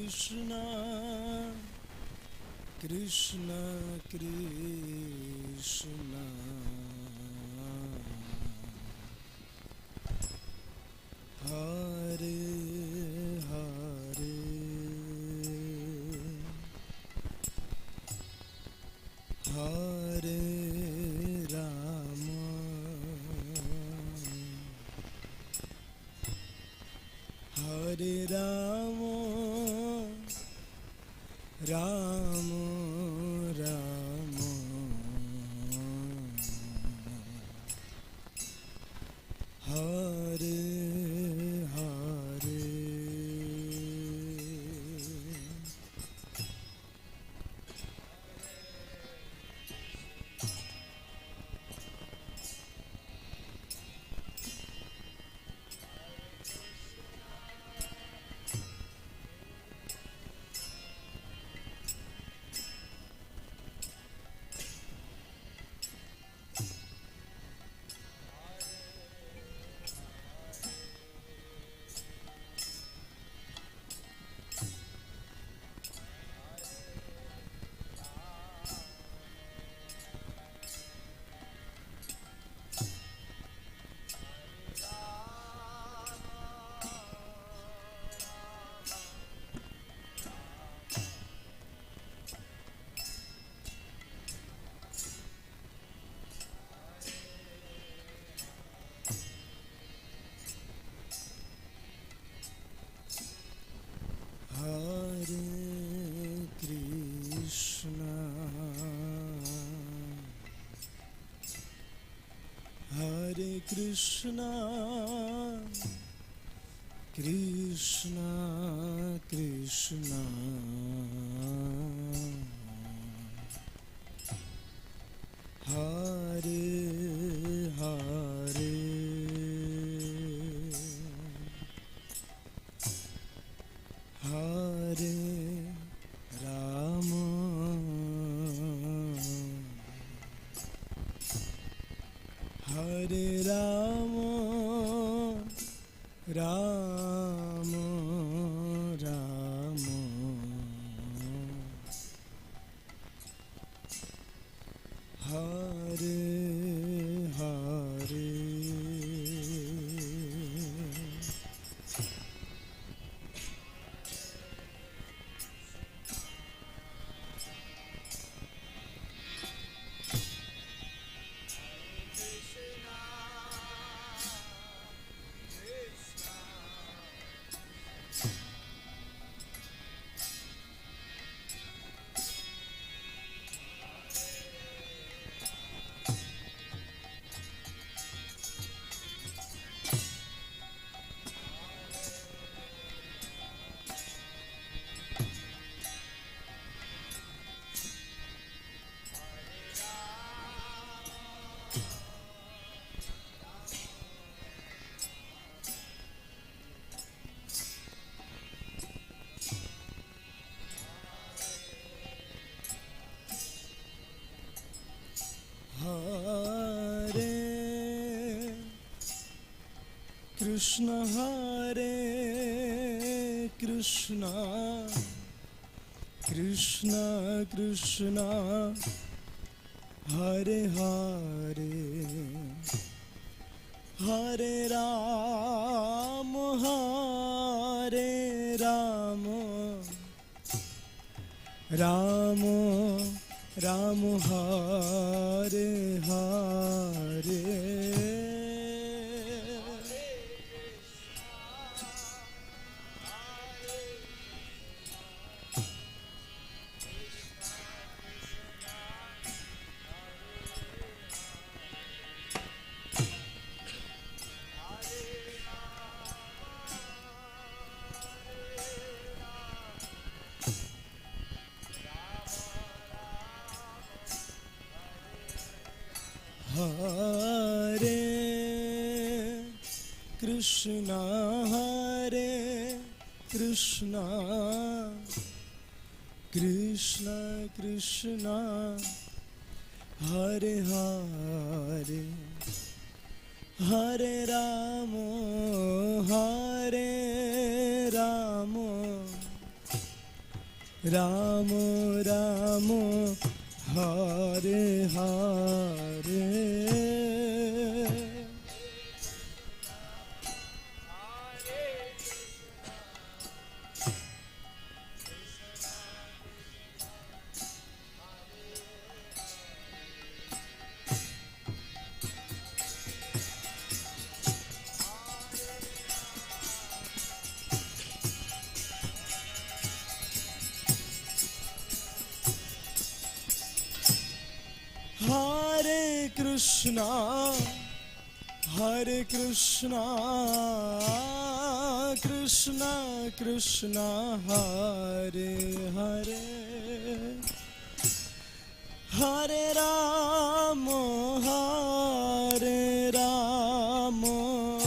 Krishna Krishna Krishna Hare Hare Hare Rama Hare Rama Rama Rama Hare Hare Hare Krishna Krishna Krishna Hare Hare Hare Rama Hare Rama Rama Rama Hare Hare Krishna Hare Krishna Krishna Krishna Hare Hare Hare Rama Hare Rama Rama Rama Hare Hare Hare Krishna Hare Krishna Krishna Krishna Hare Hare Hare Rama Hare Rama Ram Ram Hare Hare. Hare Krishna, Hare Krishna, Krishna Krishna, Hare Hare, Hare Rama, Hare Rama,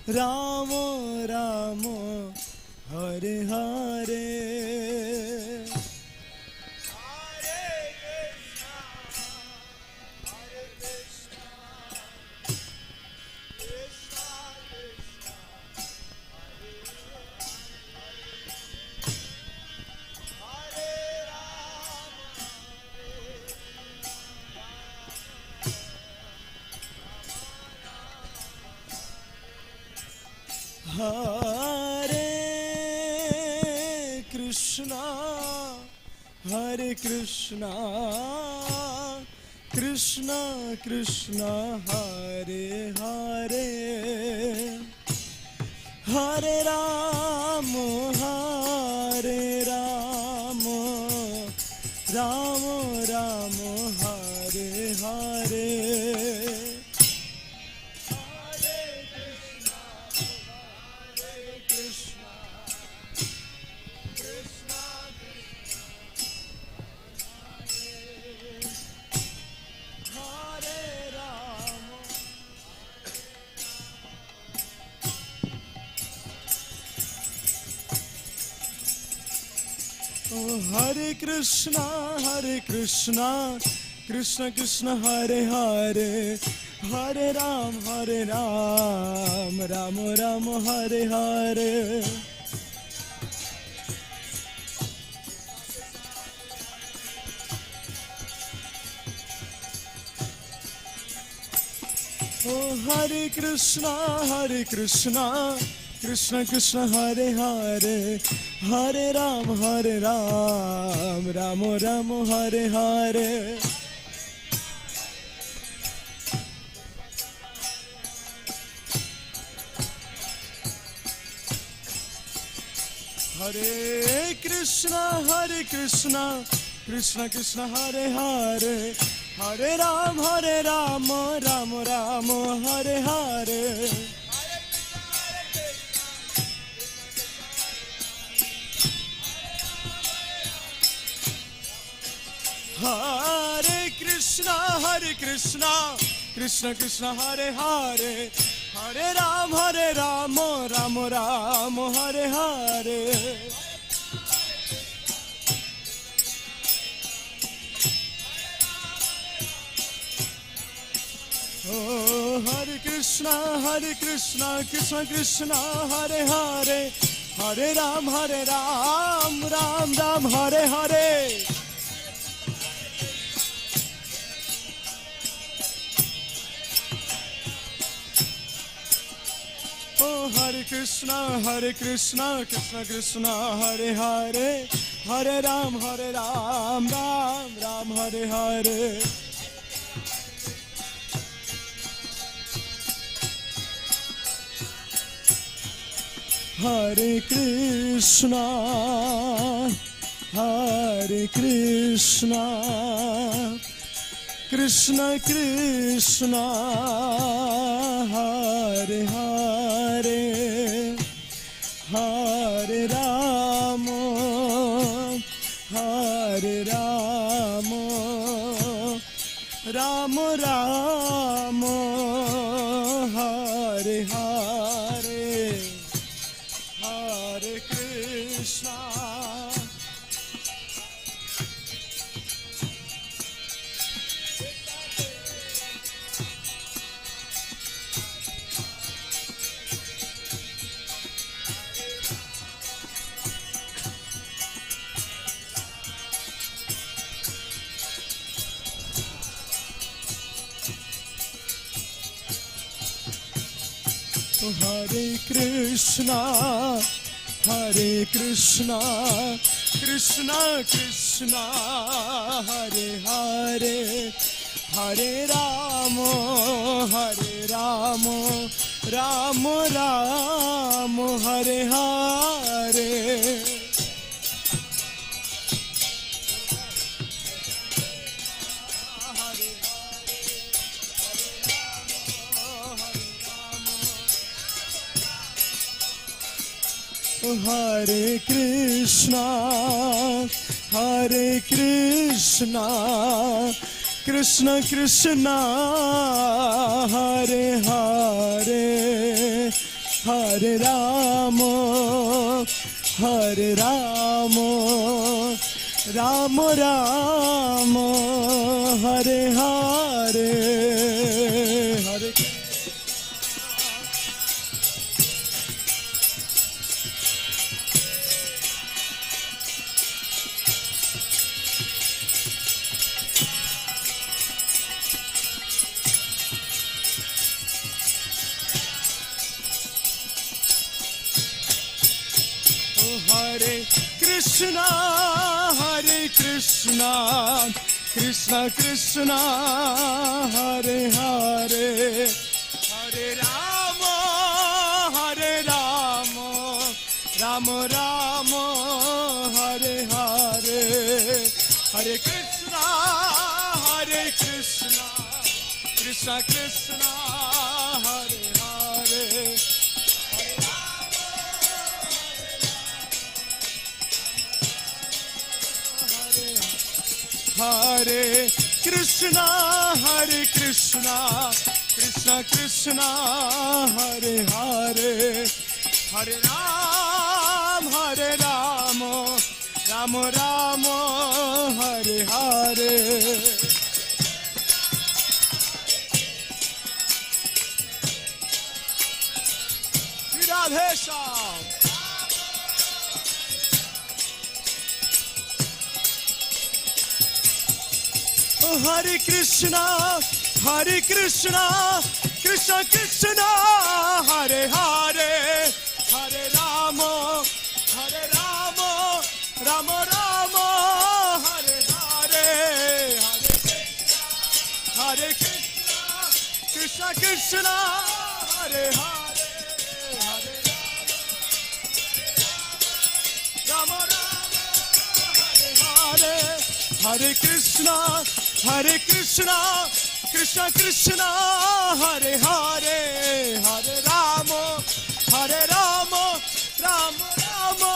Rama Rama, Hare Hare. Hare Krishna, Hare Krishna, Krishna Krishna, Hare Hare, Hare Rama, Hare Rama, Rama Rama, Hare Hare. Hare Krishna, Hare Krishna, Krishna Krishna, Hare Hare, Hare Ram, Ram Ram, Hare Hare. Oh, Hare Krishna, Hare Krishna, Krishna Krishna, Hare Hare, Hare Ram, Ram Ram, Hare Hare. Hare Krishna, Krishna Krishna, Hare Hare, Hare Ram, Ram Ram, Hare Hare. Hare Krishna, Krishna Krishna, Hare Hare, Hare Ram, Ram Ram, Hare Hare. Oh, Hare Krishna, Krishna Krishna, Hare Hare, Hare Ram, Ram Ram, Hare Hare. Oh, Hare Krishna, Krishna Krishna, Hare Hare, Hare Ram, Ram Ram, Hare Hare. Hare Krishna, Krishna Krishna, Hare Hare, Hare Rama, Rama Rama, Hare Hare, Hare Krishna. Hare Krishna, Hare Krishna, Krishna Krishna, Hare Hare, Hare Rama, Hare Rama, Rama Rama, Hare Hare. Hare Krishna, Hare Krishna, Krishna Krishna, Hare Hare, Hare Rama, Hare Rama, Rama Rama, Hare Hare, Hare Krishna, Hare Krishna, Krishna Krishna, Hare Hare, Hare Rama, Hare Rama, Rama Rama, Hare Hare, Hare Krishna, Hare Krishna, Krishna Krishna, Hare Hare. Hare Krishna, Hare Krishna, Krishna Krishna, Hare Hare, Hare Ram, Hare Rama, Rama Rama, Hare Hare. Radhe Shyam. Hare Krishna, Hare Krishna, Krishna Krishna, Hare Hare, Hare Rama, Hare Rama, Rama Rama, Hare Hare, Hare Krishna, Krishna Krishna, Hare Hare, Hare Rama, Rama Rama, Hare Hare, Hare Krishna, Hare Krishna, Krishna Krishna, Hare Hare, Hare Rama, Hare Rama, Rama Rama,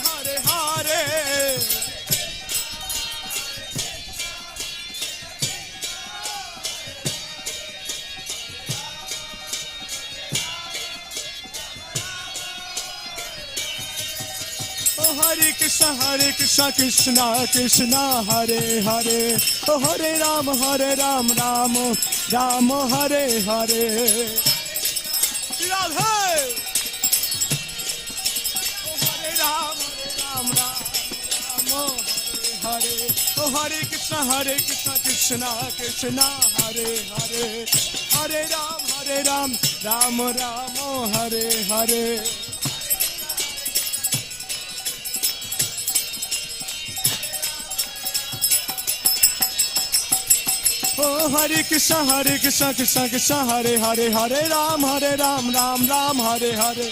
Hare Hare. Hare Krishna, Krishna Krishna, Hare Hare, Hare Ram, Rama Rama, Hare Hare. Radhe. Hare Ram, Rama Rama, Hare Hare. Hare Krishna, Krishna Krishna, Hare Hare, Hare Ram, Rama Rama, Hare Hare. Oh, Hare Krishna, Krishna Krishna, Hare Hare, Hare Ram, Ram Ram, Hare Hare.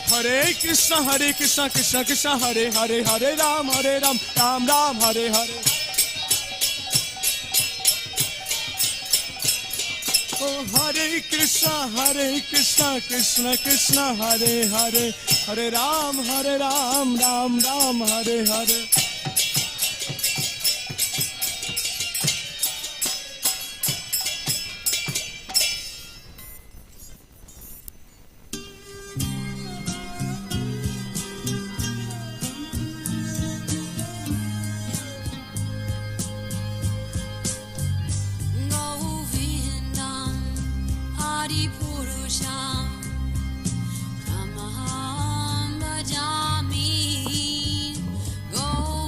Hare Krishna, Krishna Krishna, Hare Hare, Hare Ram, Ram Ram, Hare Hare. Oh, Hare Krishna, Krishna Krishna, Hare Hare, Hare Ram, Ram Ram, Hare Hare. Go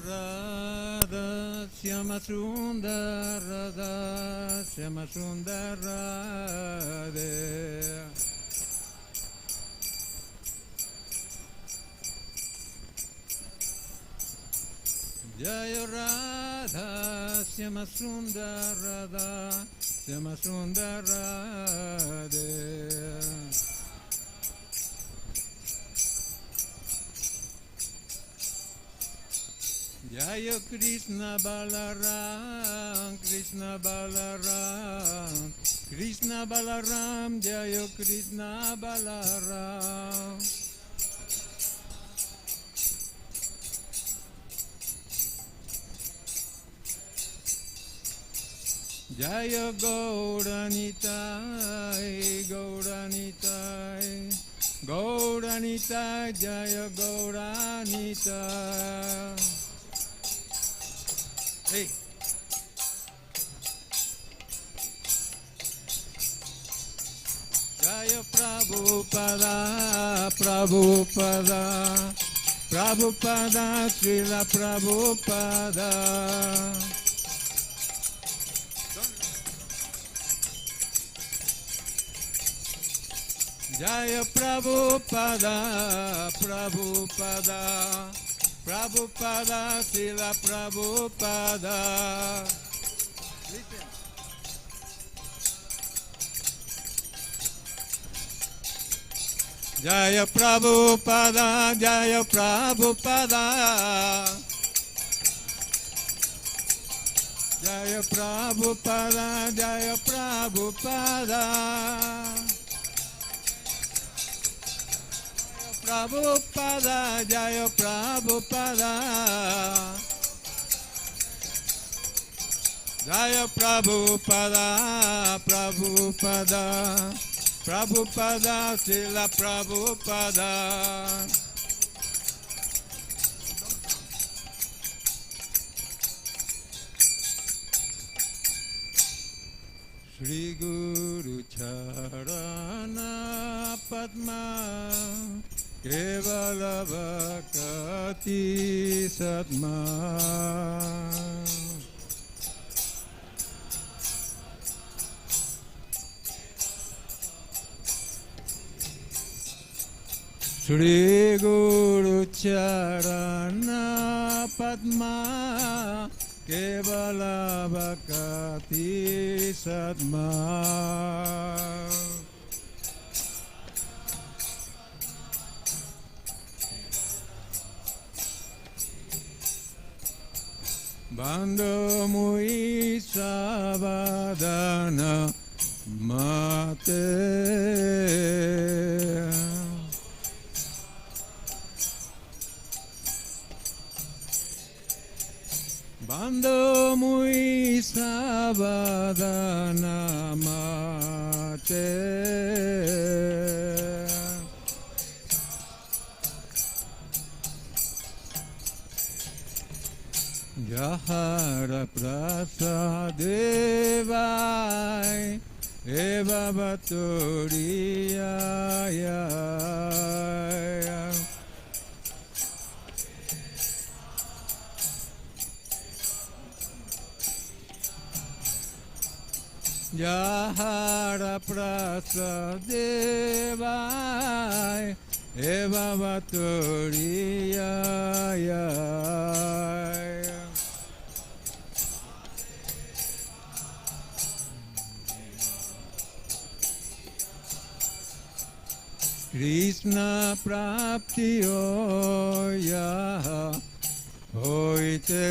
Radha Syama Sundara Radha Syama Sundara Radhe Jaya Radha Syama Sundara Radha Syama Sundara Radhe Jaya Krishna Balaram Krishna Balaram Krishna Balaram Jaya Krishna Balaram Jaya Gauranitai Gauranitai Gauranitai Jaya Gauranitai Hey. Jaya Prabhupada, Prabhupada, Prabhupada, Srila Prabhupada. Jaya Prabhupada, Prabhupada. Prabhupada, Srila Prabhupada. Listen. Jaya Prabhupada, Jaya Prabhupada. Jaya Prabhupada, Jaya Prabhupada. Prabhupada, Jaya Prabhupada. Jaya Prabhupada, Prabhupada. Prabhupada, Srila Prabhupada. Shri Guru Charana Padma Kevala Bhakti Satma Shri Guru Charana Padma Kevala Bhakti Satma Bando Mui Savadana Mate Bando Mui Savadana Mate Jahara Prasadevai Eva Baturiyaya Jahara Prasadevai Eva Baturiyaya Krishna Prapti-yoga hoite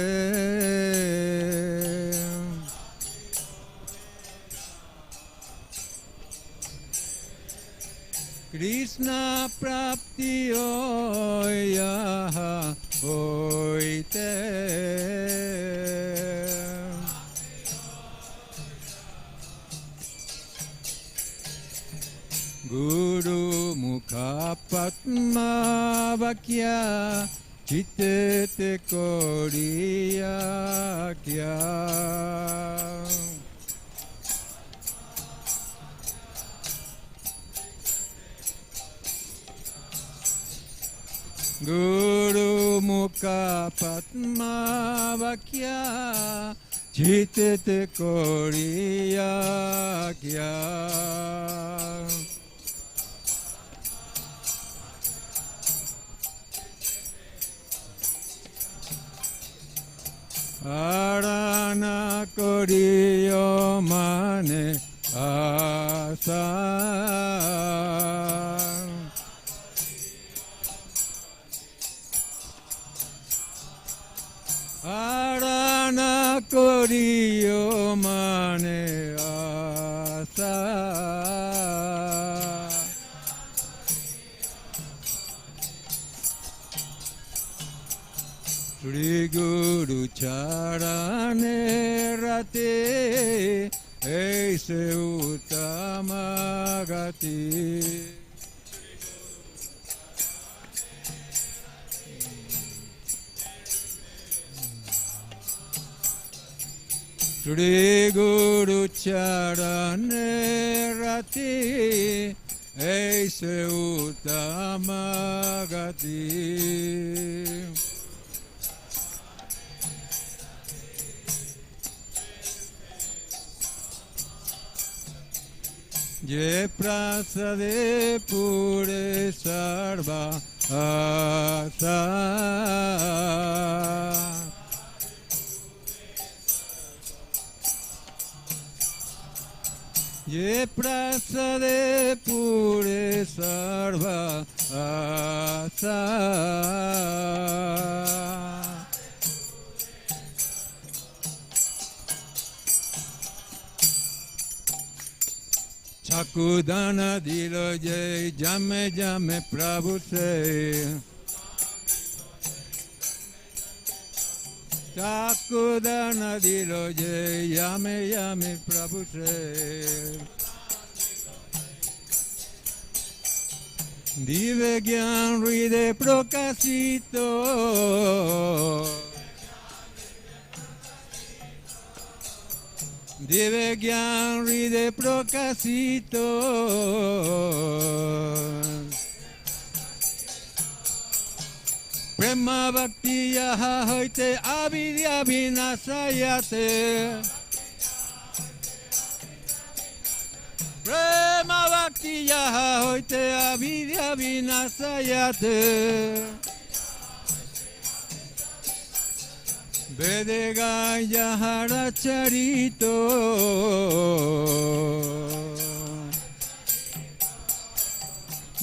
Krishna Prapti-yoga hoite Guru Mukha Padma Vakya Chitete Koriya Kya Guru Mukha Padma Vakya Chitete Koriya Kya. Arana Koriyo Mane Asa. Arana Koriyo Mane Asa. Shri Guru Charane Rate Aise Uttama Gati. Shri Guru Charane Rati Aise Uttama Gati. Je prasade pure sarva asa. Je prasade pure sarva asa. Chakudana dilo jai jame jame Prabhu se. Chakudana dilo jai yame yame Prabhu se. Dive gyan ride prokasito. Dive gyan ride prokasito. Prema bhakti yaha hoite avidya vinasayate. Prema bhakti yaha hoite avidya vinasayate. Vedegaya haracharito.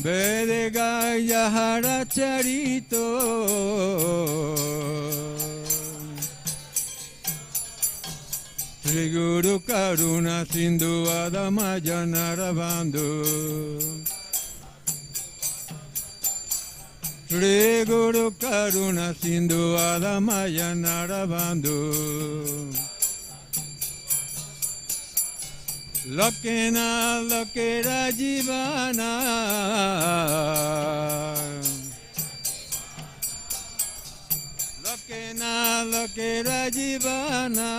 Vedegaya haracharito. Shri Guru Karuna Sindhu Adamaya Narabandhu. Shri Guru Karuna Sindhu Adamaya Narabandhu. Lokena Lokera Jivana. Lokena Lokera Jivana.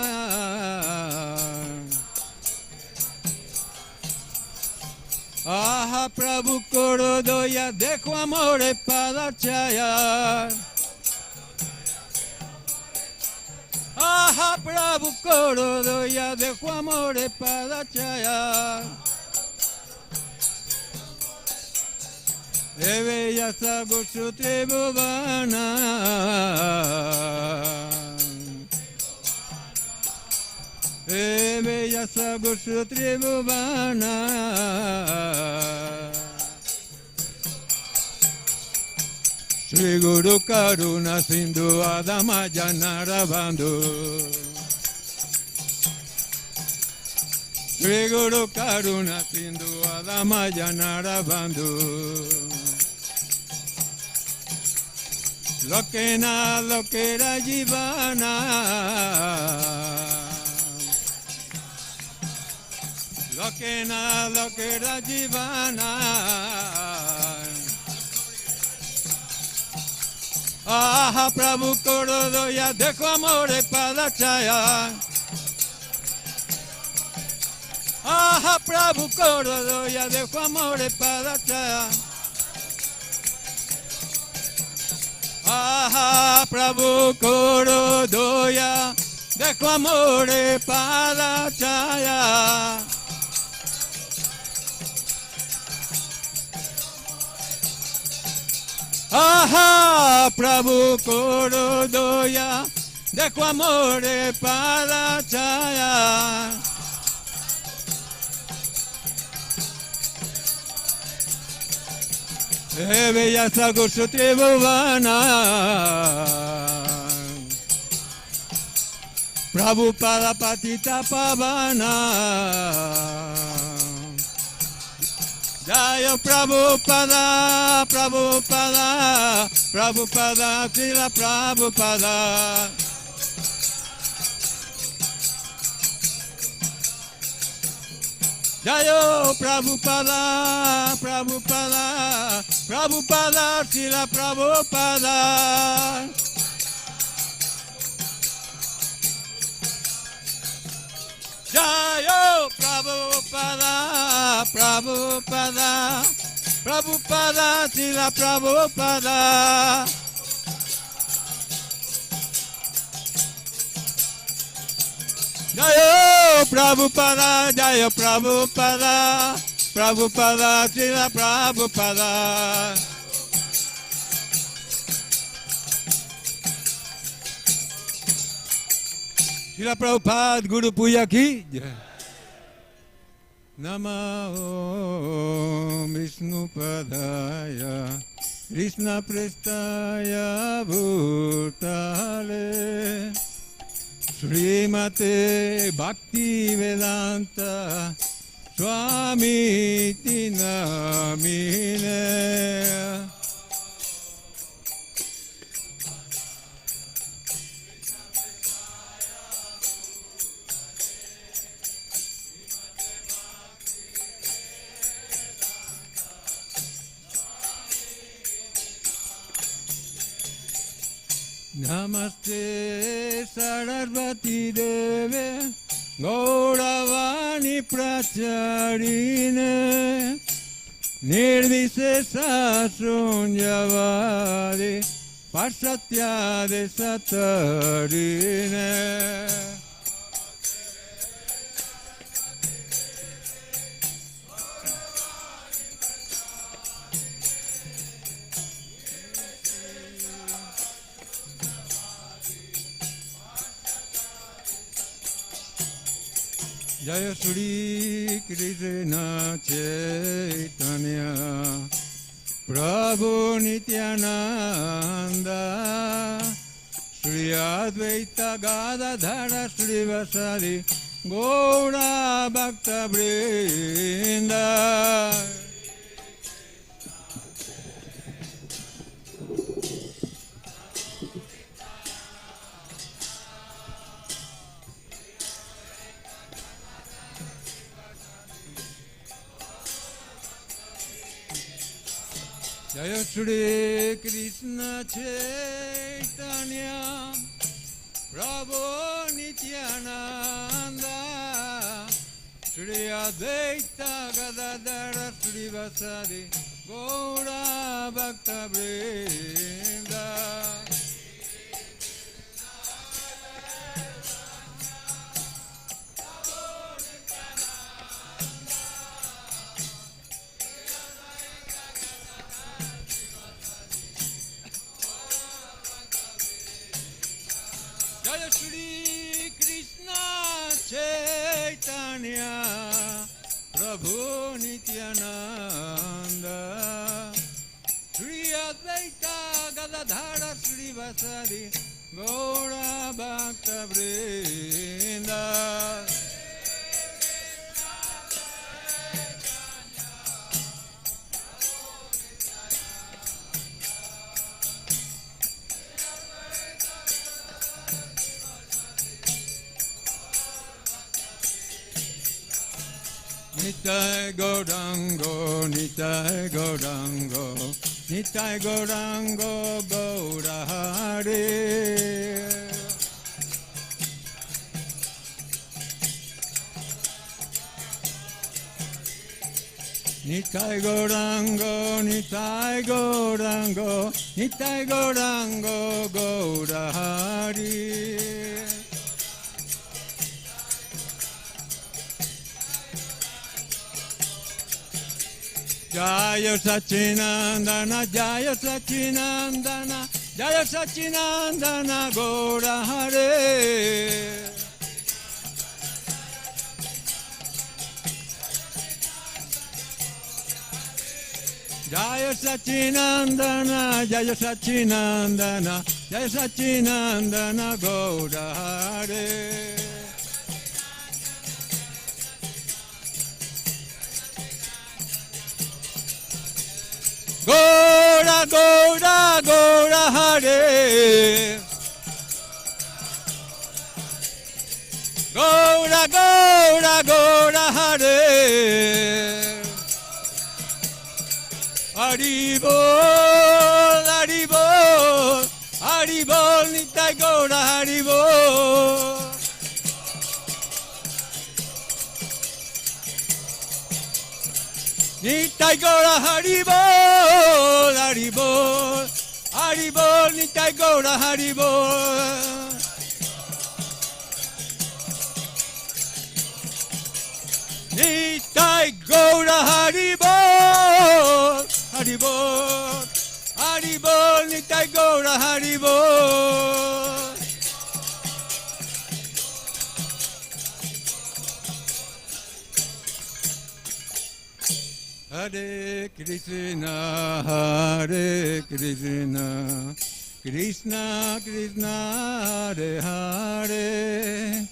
Aha Prabhu Koro Doya Dekho Amore Padachaya. Aha Prabhu Koro Doya Dekho Amore Padachaya. Eve Yasa Goshu Tribhuvana. Eve Yasa Goshu Tribhuvana. Shri Guru Karuna Sindhu Adamaya Narabandhu. Shri Guru Karuna Sindhu Adamaya Narabandhu. Lokena Lokera Jivana. Lokena Lokera Jivana. Aha Prabhu Koro Doya Dekho Amore Padachaya. Aha Prabhu Koro Doya Dekho Amore Padachaya. Aha Prabhu Koro Doya, Dekho Amore Padachaya. Aha, Prabhu Koro Doya, Dekho Amore Padachaya. Bella Sago Tribhuvana, Prabhupada Patita Pavana, Jaya Prabhupada, Prabhupada, Prabhupada, Srila Prabhupada. Jayo Prabhupada, Prabhupada, Prabhupada, Srila Prabhupada. Jayo Prabhupada, Prabhupada, Prabhupada, Srila Prabhupada. Jayo Prabhupada, Jayo Prabhupada, Prabhupada, Srila Prabhupada. Srila Prabhupada, Guru Puja ki jai. Namo Vishnu Padaya, Krishna Prestaya Bhutale, Srimate Bhakti-Vedanta Swami Namine. Namaste Sarasvati Deve Gauravani Pracharine Nirvisesa Sunyavadi Pasatyade Satarine. Jaya Shri Krishna Chaitanya Prabhu Nityananda Shri Advaita Gadadhara Shri Vasari Gaura Bhakta Vrinda. Jaya Shri Krishna Chaitanya Prabhu Nityananda Shri Advaita Gadadhara Shri Vasari Gaura Bhakta Vrinda. Jaya Shri Krishna Chaitanya Prabhu Nityananda Shri Advaita Gadadhara Shri Vasari Gaura Bhakta Vrinda. Nitai Gaurango, Nitai Gaurango, Nitai Gaurango, Gaurahare. Nitai Gaurango, Nitai Gaurango, Nitai Gaurango, Gaurahari. Jaya Sachinandana, Jaya Sachinandana, Jaya Sachinandana, Gaurahari. Jaya Sachinandana, Jaya Sachinandana, Jaya Sachinandana, Gaurahari. Gaura, Gaura, Gaurahari. Gaura, Gaura, Gaurahari. Haribol, Haribol, Haribol, Nitai Gaura, Haribol. Nitai Gaura, Haribol, Haribol, Haribol, Nitai Gaura, Haribol. Nitai Gaura, Haribol, Haribol, Haribol, Nitai Gaura, Haribol. Hare Krishna, Hare Krishna, Krishna Krishna, Hare Hare,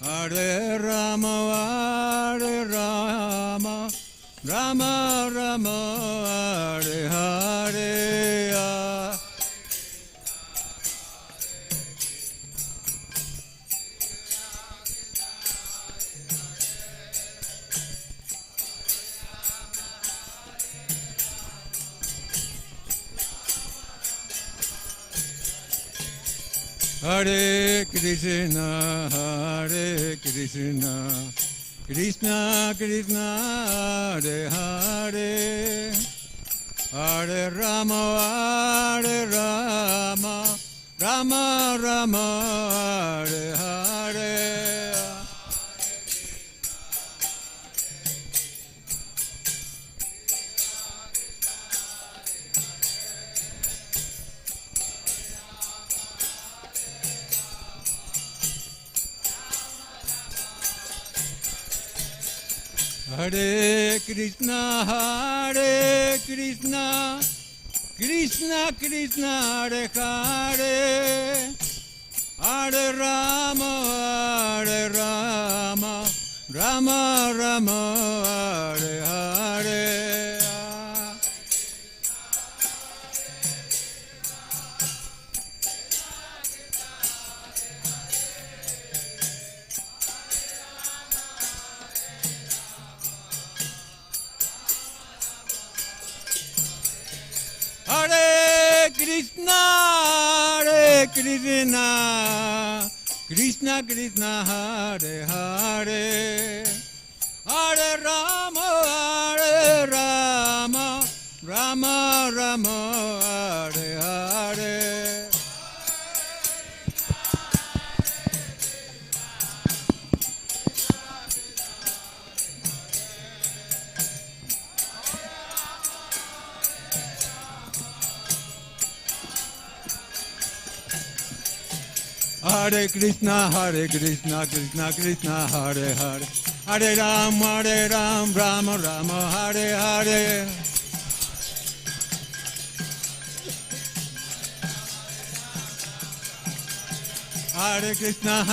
Hare Rama, Hare Rama, Rama Rama, Hare Hare. Hare Krishna, Hare Krishna, Krishna Krishna, Hare Hare, Hare Rama, Hare Rama, Rama Rama, Hare Hare. Hare Krishna, Hare Krishna, Krishna Krishna, Hare Hare, Hare Rama, Hare Rama, Rama Rama, Hare Hare. Hare Krishna, Hare Krishna, Krishna Krishna, Hare Hare, Hare Rama, Hare Rama, Rama Rama, Hare Hare. Hare Krishna, Hare Krishna, Krishna Krishna, Hare Hare, Hare Ram, Rama Rama, Hare Hare. Hare Krishna,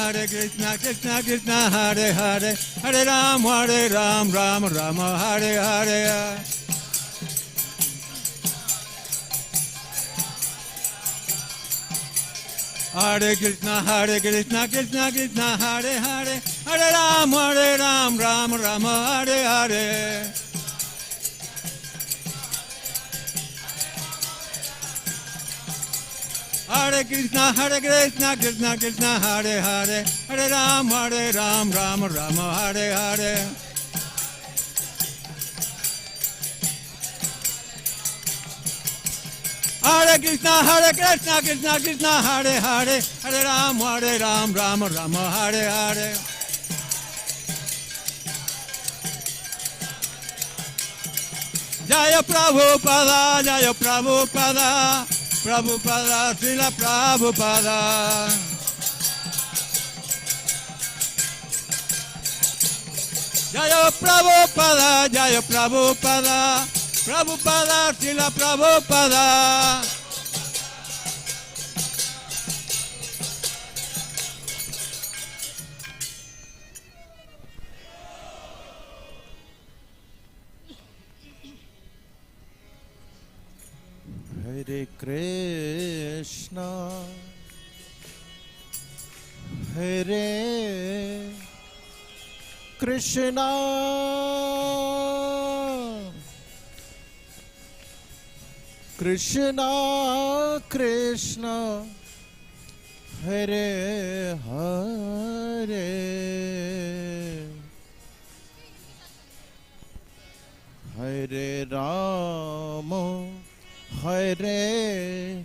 Krishna Krishna, Hare Hare, Hare Ram, Rama Rama, Hare Hare. Hare Krishna, Krishna Krishna, Hare Hare, Hare Ram, Rama Rama, Hare Hare. Hare Krishna, Krishna Krishna, Hare Hare, Hare Ram, Rama Rama, Hare Hare. Hare Krishna, Krishna Krishna, Hare Hare, Hare Ram, Ram Ram, Hare Hare. Jaya Prabhupada, Jaya Prabhupada, Prabhupada, Srila Prabhupada. Jaya Prabhupada, Jaya Prabhupada, Prabhupada, Srila Prabhupada. Hare Krishna, Hare Krishna, Krishna Krishna, Hare Hare, Hare Rama, Hare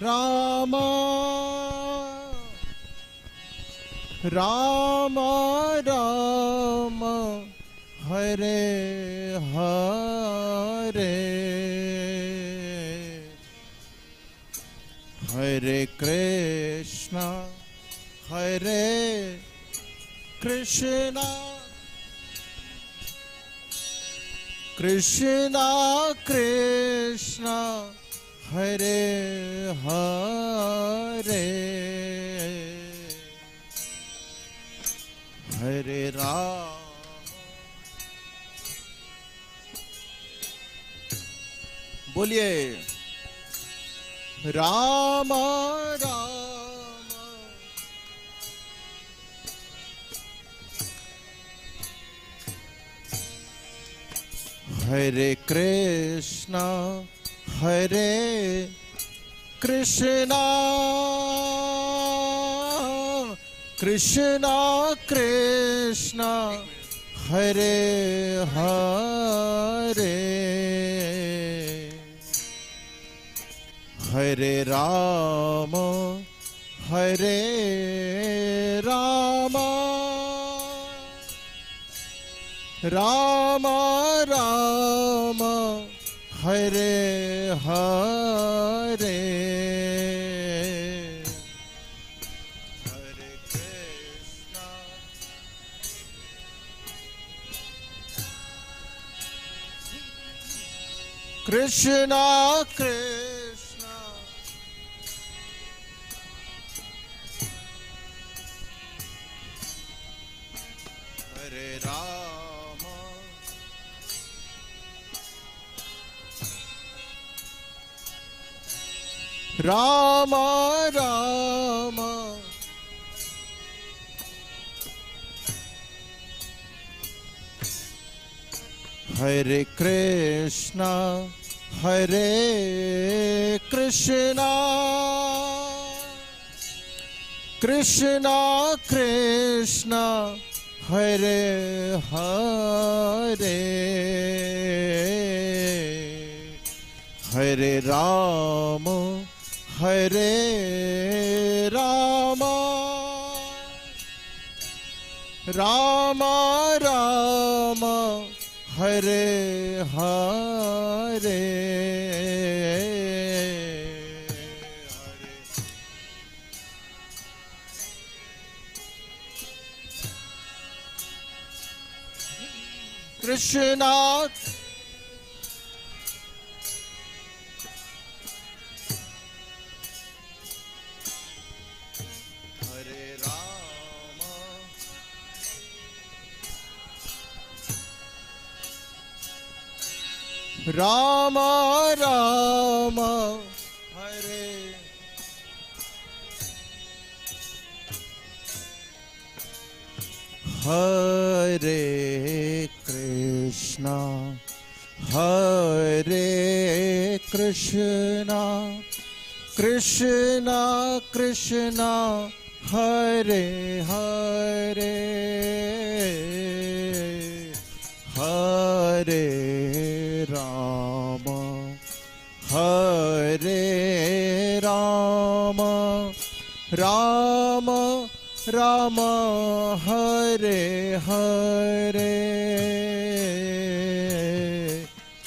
Rama, Rama Rama, Hare Hare, Hare Krishna, Hare Krishna, Krishna Krishna, Hare Hare, Hare Rama, बोलिए Ram Ram, Hare Krishna, Hare Krishna, Krishna Krishna, Hare Hare, Hare Rama, Hare Rama, Rama Rama, Hare Hare, Hare Krishna, Krishna Krishna, Hare Rama, Rama Rama, Hare Krishna, Hare Krishna, Krishna Krishna, Hare Hare, Hare Rama, Hare Rama, Rama Rama, Hare Hare, Krishna, Hare Rama, Rama Rama, Hare Hare Krishna, Hare Krishna, Krishna Krishna, Hare Hare, Hare Rama, Hare Hare Rama, Rama Rama Hare Hare,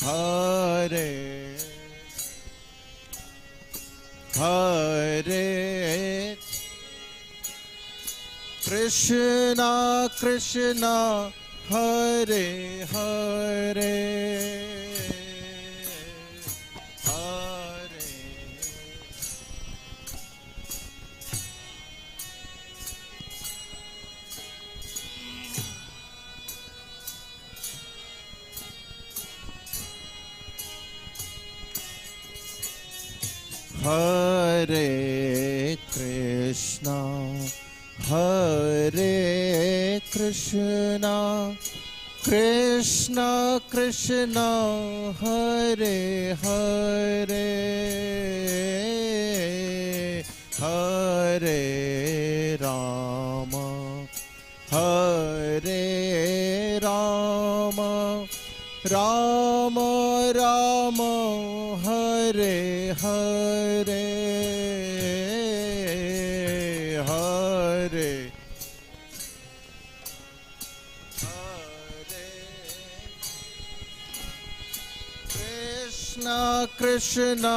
Hare Hare Krishna Krishna Hare Hare, Hare Hare Krishna, Hare Krishna, Krishna Krishna Hare Hare, Hare Rama, Hare Rama, Rama Rama Hare Hare, Hare Krishna Krishna,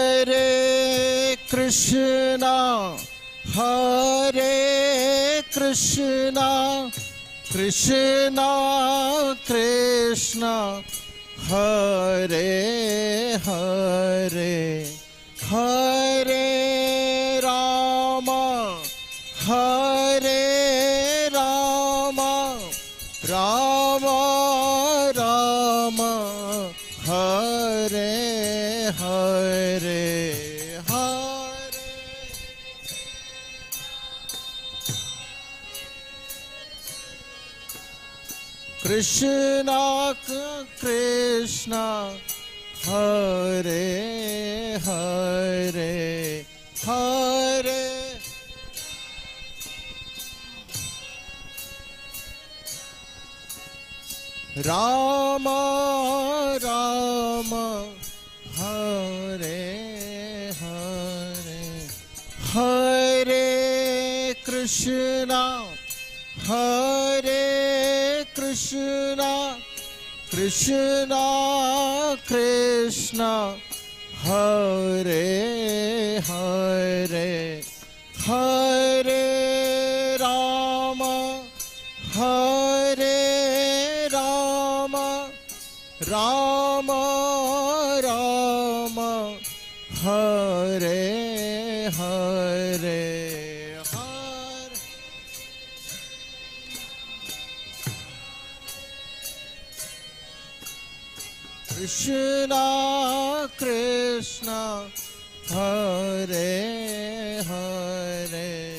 Hare Krishna, Hare Krishna, Krishna Krishna Hare Hare, Hare Rama, Hare Rama, Rama Rama Hare Hare, Hare Krishna Krishna Hare Hare, Hare Rama Rama Hare Hare, Hare Krishna, Hare Krishna, Krishna Krishna Hare Hare, Hare Rama, Hare Rama, Rama Rama Hare Hare, Hare Krishna Krishna Hare Hare,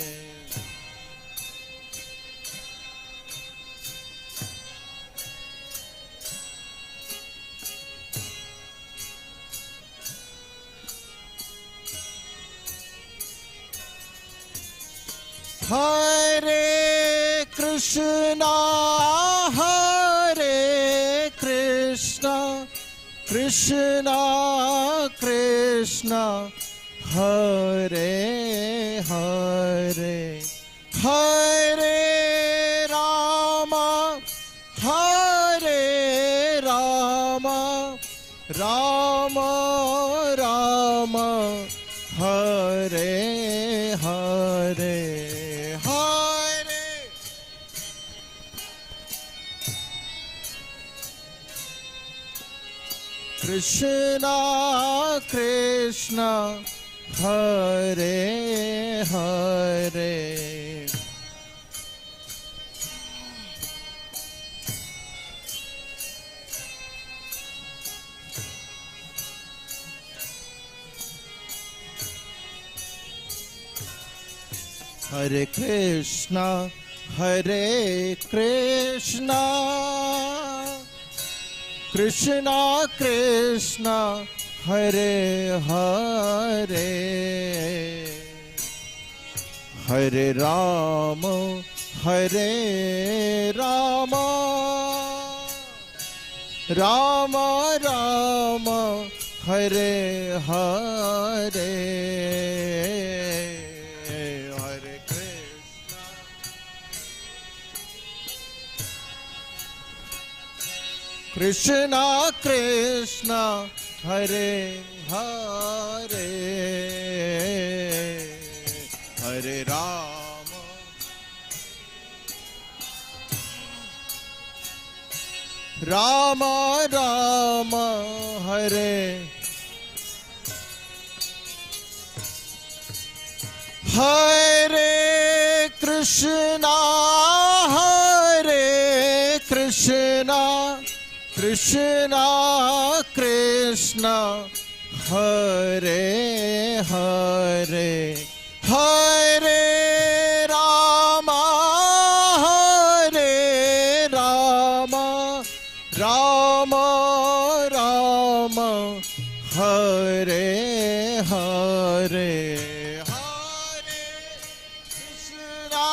Hare Krishna, Hare Krishna, Krishna Krishna Hare Hare, Hare Rama, Hare Rama, Rama Rama Hare Hare, Hare Krishna Krishna Hare Hare, Hare Krishna, Hare Krishna, Krishna Krishna, Hare Hare, Hare Rama, Hare Rama, Rama Rama, Hare Hare, Hare Krishna, Krishna Krishna, Hare Hare, Hare Rama, Rama Rama, Hare Hare Krishna, Hare Krishna, Krishna Krishna, Hare Hare, Hare Rama, Hare Rama, Rama Rama, Hare Hare, Hare Krishna,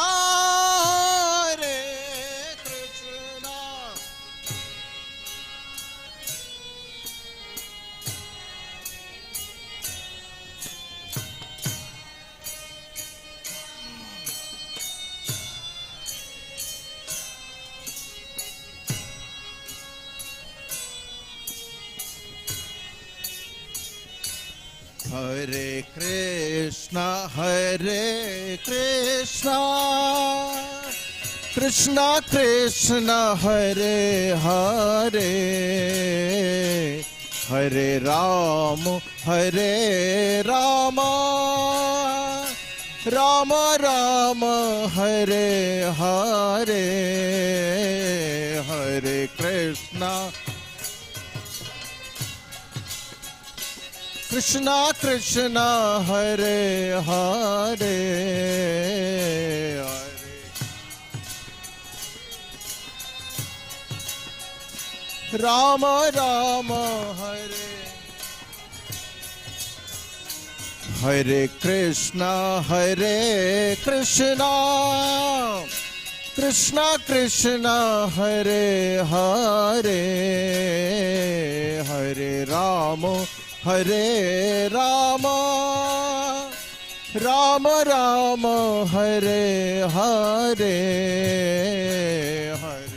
Hare Krishna, Hare Krishna, Hare Krishna, Krishna Krishna, Hare Hare, Hare Rama, Hare Rama, Rama Rama, Hare Hare, Hare Krishna, Krishna Krishna, Hare Hare, Hare Rama Rama, Hare Hare Krishna, Hare Krishna, Krishna Krishna, Hare Hare, Hare Rama, Hare Rama, Rama Rama, Hare Hare, Hare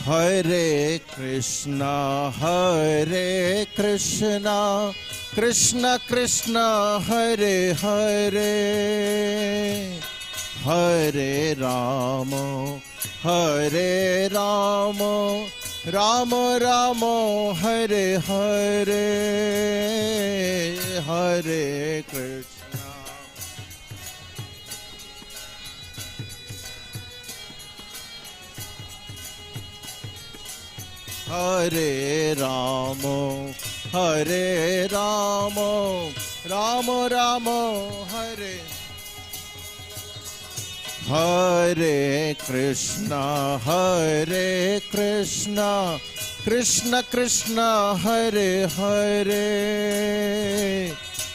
Hare Krishna, Hare Krishna, Krishna Krishna, Hare Hare, Hare Rama, Hare Rama, Rama Rama, Hare Hare, Hare Krishna, Hare Rama, Hare Rama, Rama Rama, Hare Hare Krishna, Hare Krishna, Krishna Krishna, Hare Hare,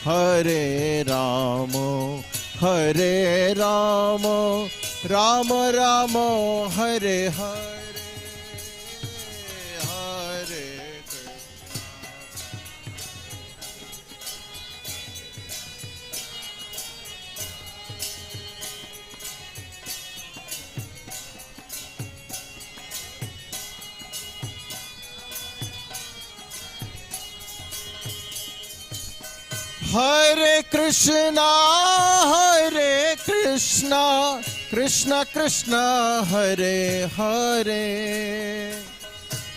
Hare Rama, Hare Rama, Rama Rama, Hare Hare, Hare Krishna, Hare Krishna, Krishna Krishna, Hare Hare,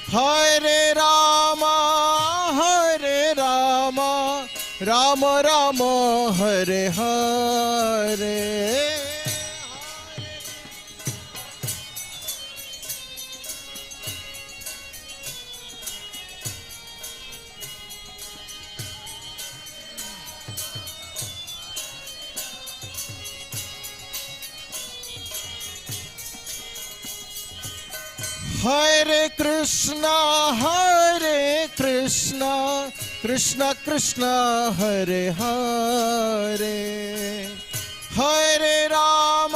Hare Rama, Hare Rama, Ram Ram Hare Hare Hare Krishna Krishna Krishna Hare Hare Hare Ram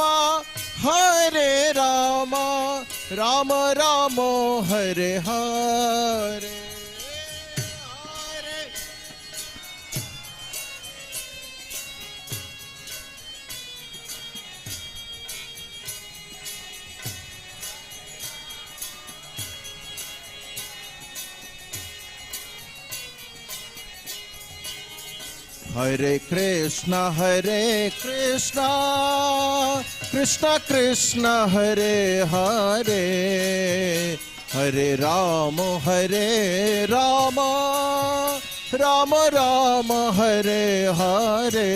Ram Ram Hare Hare Hare Krishna Krishna Krishna Hare Hare Hare Ram Ram Ram Hare Hare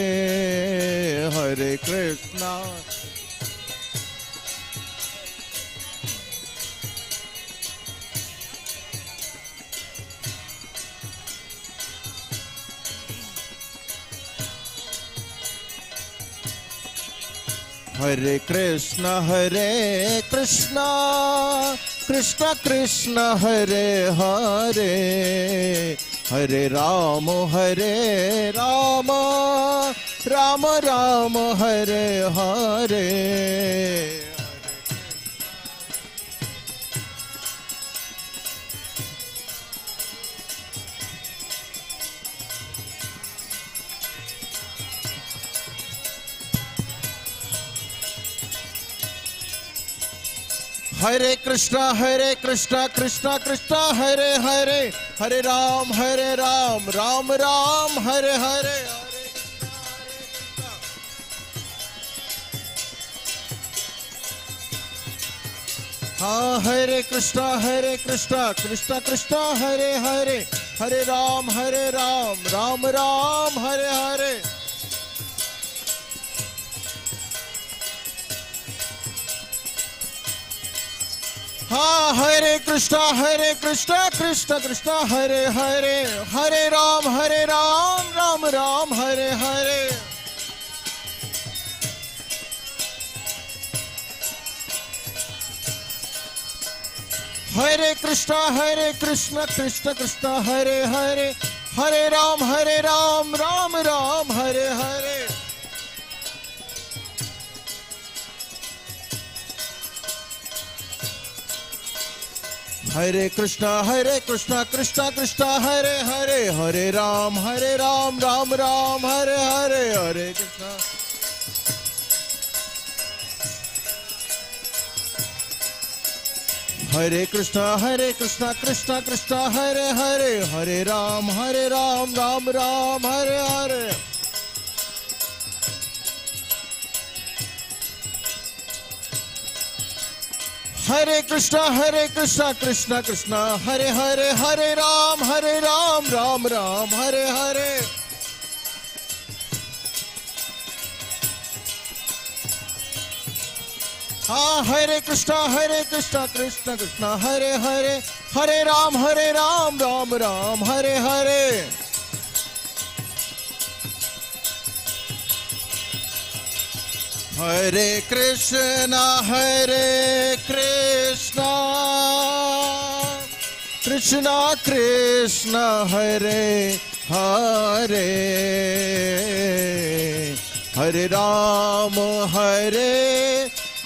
Hare Krishna हरे कृष्णा कृष्णा कृष्णा हरे हरे हरे राम राम राम हरे हरे हरे कृष्णा कृष्णा कृष्णा हरे हरे हरे राम राम राम हरे हरे हाँ हरे कृष्णा कृष्णा कृष्णा हरे हरे हरे राम राम राम हरे हरे हाँ हरे कृष्णा कृष्णा कृष्णा हरे हरे हरे राम राम राम हरे हरे हरे कृष्णा कृष्णा कृष्णा हरे हरे हरे राम राम राम हरे हरे हरे कृष्णा कृष्णा कृष्णा हरे हरे हरे राम राम राम हरे हरे हरे कृष्णा हरे कृष्णा कृष्णा कृष्णा हरे हरे हरे राम राम राम हरे हरे हरे कृष्णा कृष्णा कृष्णा हरे हरे हरे राम राम राम हरे हरे हाँ हरे कृष्णा कृष्णा कृष्णा हरे हरे हरे राम राम राम हरे हरे हरे कृष्णा कृष्णा कृष्णा हरे हरे हरे राम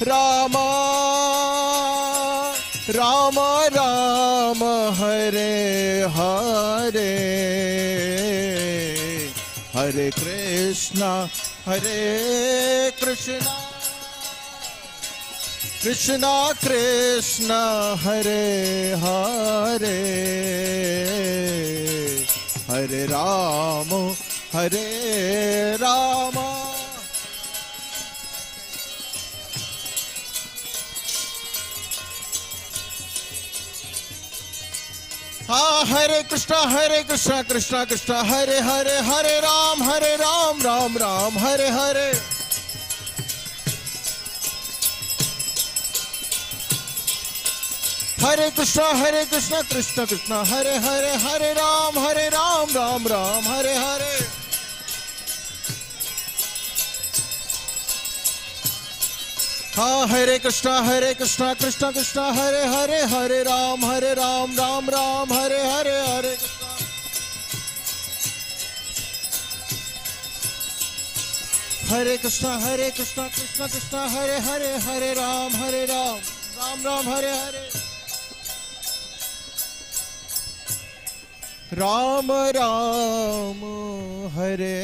राम राम राम हरे हरे हरे कृष्णा कृष्णा कृष्णा हरे हरे हरे राम हाँ हरे कृष्णा कृष्णा कृष्णा हरे हरे, हरे राम राम राम हरे हरे। हरे कृष्णा कृष्णा कृष्णा हरे हरे, हरे राम राम राम हरे हरे। हाँ हरे कृष्णा कृष्णा कृष्णा हरे हरे, हरे राम राम राम हरे हरे। हरे कृष्णा कृष्णा कृष्णा कृष्णा हरे हरे, हरे राम राम राम हरे हरे। राम राम हरे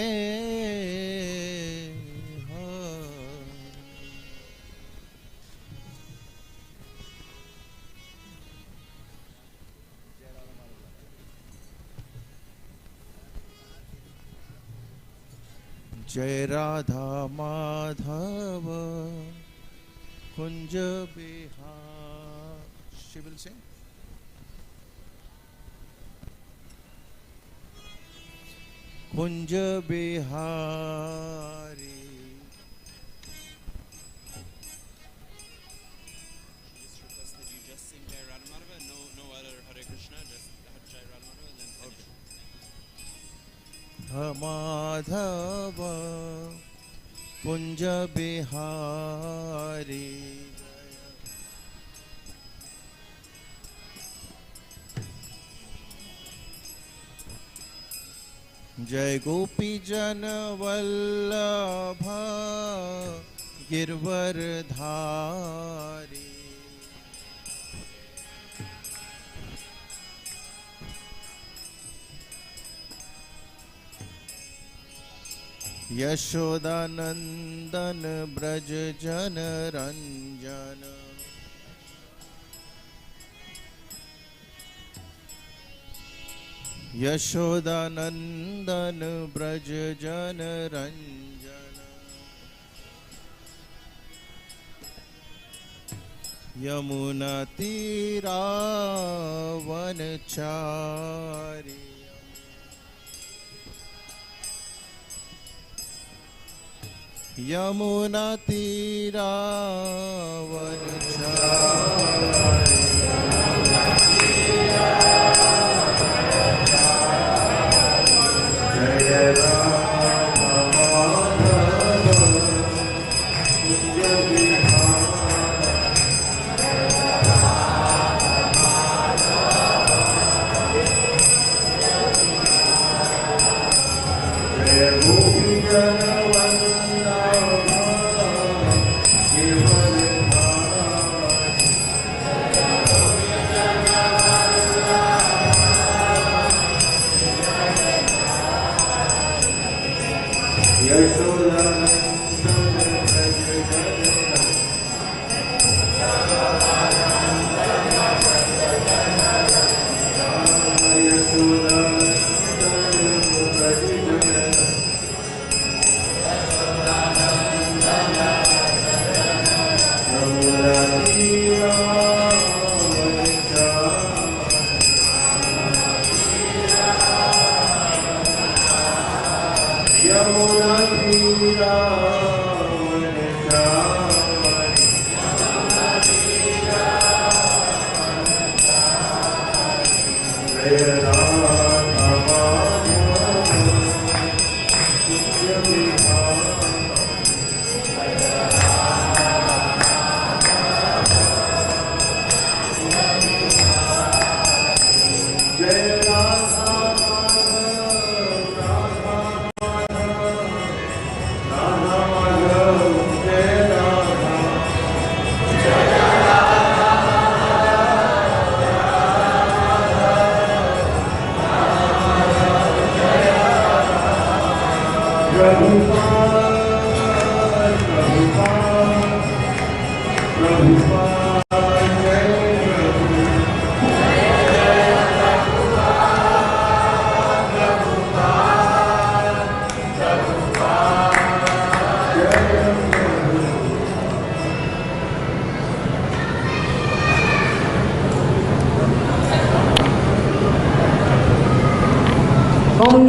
जय राधा माधव कुंज Bihar. She will sing. Kunj Bihari Just request that you just sing Jai Radha Madhava, no other Hare Krishna, just Jai Radha Madhava and then finish. Madhav Kunj Bihari जय गोपी जन वल्लभ गिरवरधारी। यशोदानंदन ब्रज जन रंजन यशोदानंदन ब्रज जन रंजन। यमुना तीरा वनचारी यमुना तीरा वनचारी।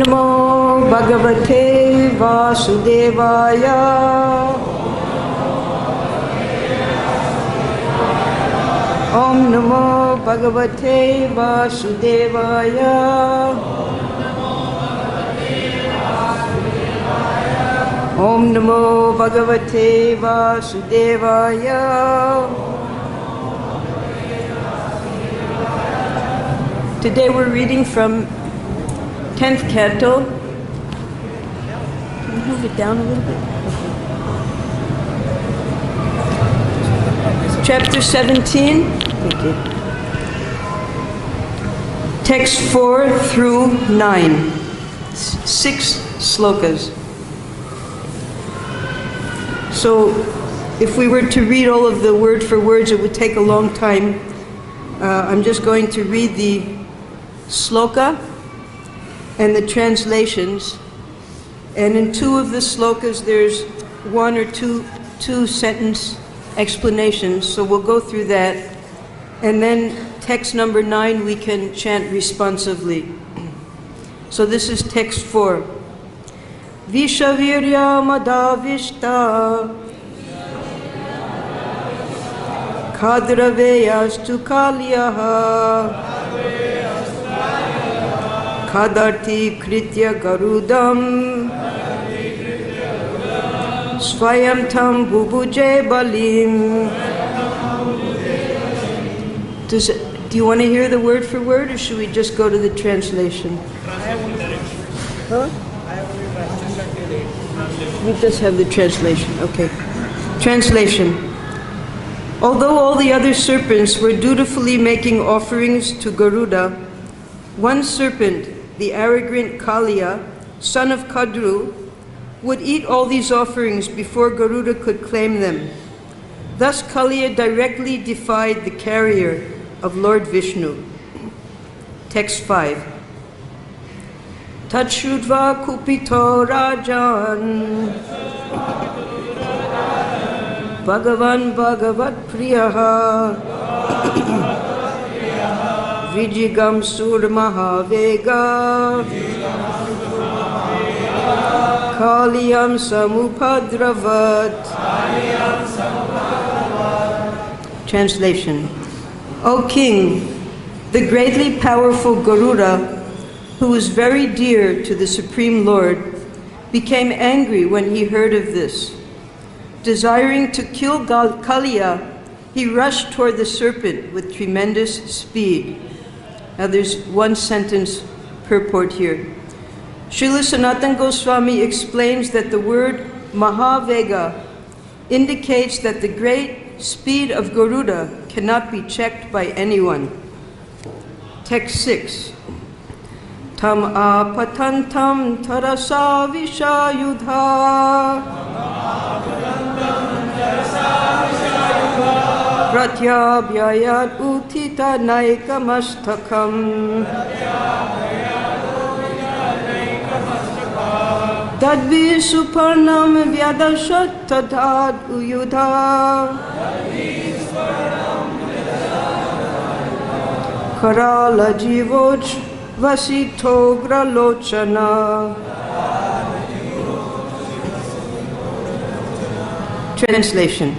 Namo Bhagavate Vasudevaya. Om Namo Bhagavate Vasudevaya. Om Namo Bhagavate Vasudevaya. Today we're reading from 10th canto. Can you move it down a little bit? Chapter 17. Thank you. Text 4 through 9. 6 slokas. So if we were to read all of the word for words, it would take a long time. I'm just going to read the sloka and the translations. And in 2 of the slokas, there's 1 or 2 sentence explanations. So we'll go through that. And then text number 9, we can chant responsively. So this is text 4. Vishavirya madavishta Khadraveyastu kalyaha Khadarti kritya garudam Swayam tam bubuje balim. Do you want to hear the word for word, or should we just go to the translation? Huh? You just have the translation, okay. Translation. Although all the other serpents were dutifully making offerings to Garuda, one serpent, the arrogant Kaliya, son of Kadru, would eat all these offerings before Garuda could claim them. Thus Kaliya directly defied the carrier of Lord Vishnu. Text 5. Tachudva kupito rajan Bhagavan Bhagavat Priyaha Vijigam Sur Mahavega Kaliyam Samupadravat. Translation. O King, the greatly powerful Garuda, who was very dear to the Supreme Lord, became angry when he heard of this. Desiring to kill Kaliya, he rushed toward the serpent with tremendous speed. Now there's 1 sentence purport here. Srila Sanatana Goswami explains that the word Mahavega indicates that the great speed of Garuda cannot be checked by anyone. Text 6. Tam apatantam tarasa vishayudha pratyabhyayat utita naikamastakam Tadvi suparnam vyadashat tadad uyudha Karala jivoch vasitogra lochana. Translation.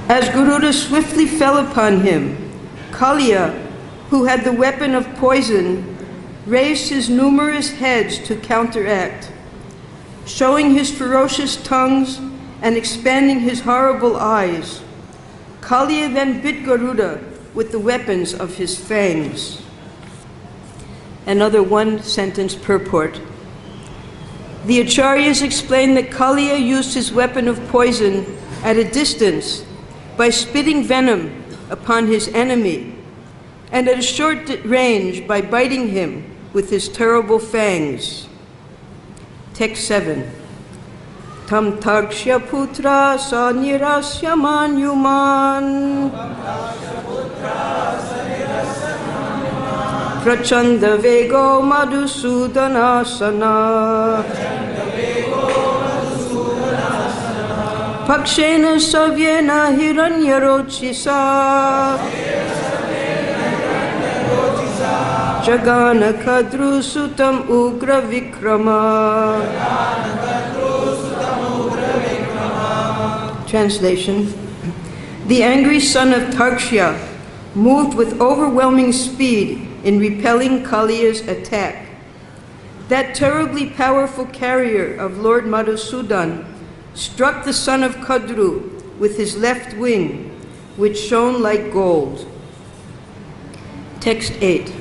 As Garuda swiftly fell upon him, Kaliya, who had the weapon of poison, raised his numerous heads to counteract. Showing his ferocious tongues and expanding his horrible eyes, Kaliya then bit Garuda with the weapons of his fangs. Another 1 sentence purport. The Acharyas explain that Kaliya used his weapon of poison at a distance by spitting venom upon his enemy, and at a short range by biting him with his terrible fangs. Text 7. Tam takshya putra sa nirasya manyuman Prachanda vego madhusudanasana Pakshena savyena hiranyarochisa Jagana Kadru Sutam Ugra Vikrama. Translation. The angry son of Tarksha moved with overwhelming speed in repelling Kaliya's attack. That terribly powerful carrier of Lord Madhusudan struck the son of Kadru with his left wing, which shone like gold. Text 8.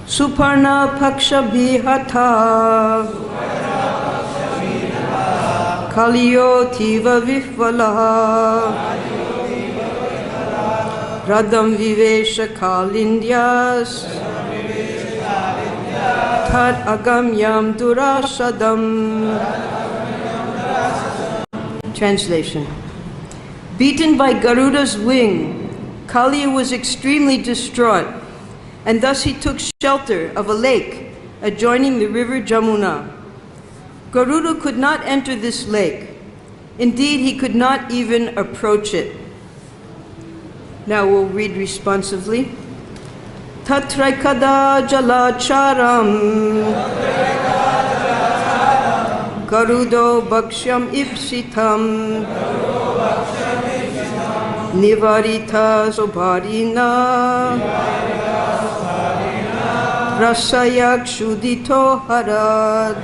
Suparna Paksha Bihata Kaliyo Tiva Vifvala Radam Vivesha Kalindyas Tad Agamyam Durashadam. Translation. Beaten by Garuda's wing, Kaliya was extremely distraught, and thus he took shelter of a lake adjoining the river Jamuna. Garuda could not enter this lake. Indeed, he could not even approach it. Now we'll read responsively. Tatraikada jalacharam Garudo bhakshyam ipsitam Nivarita sobharina Rasayak shudito harad.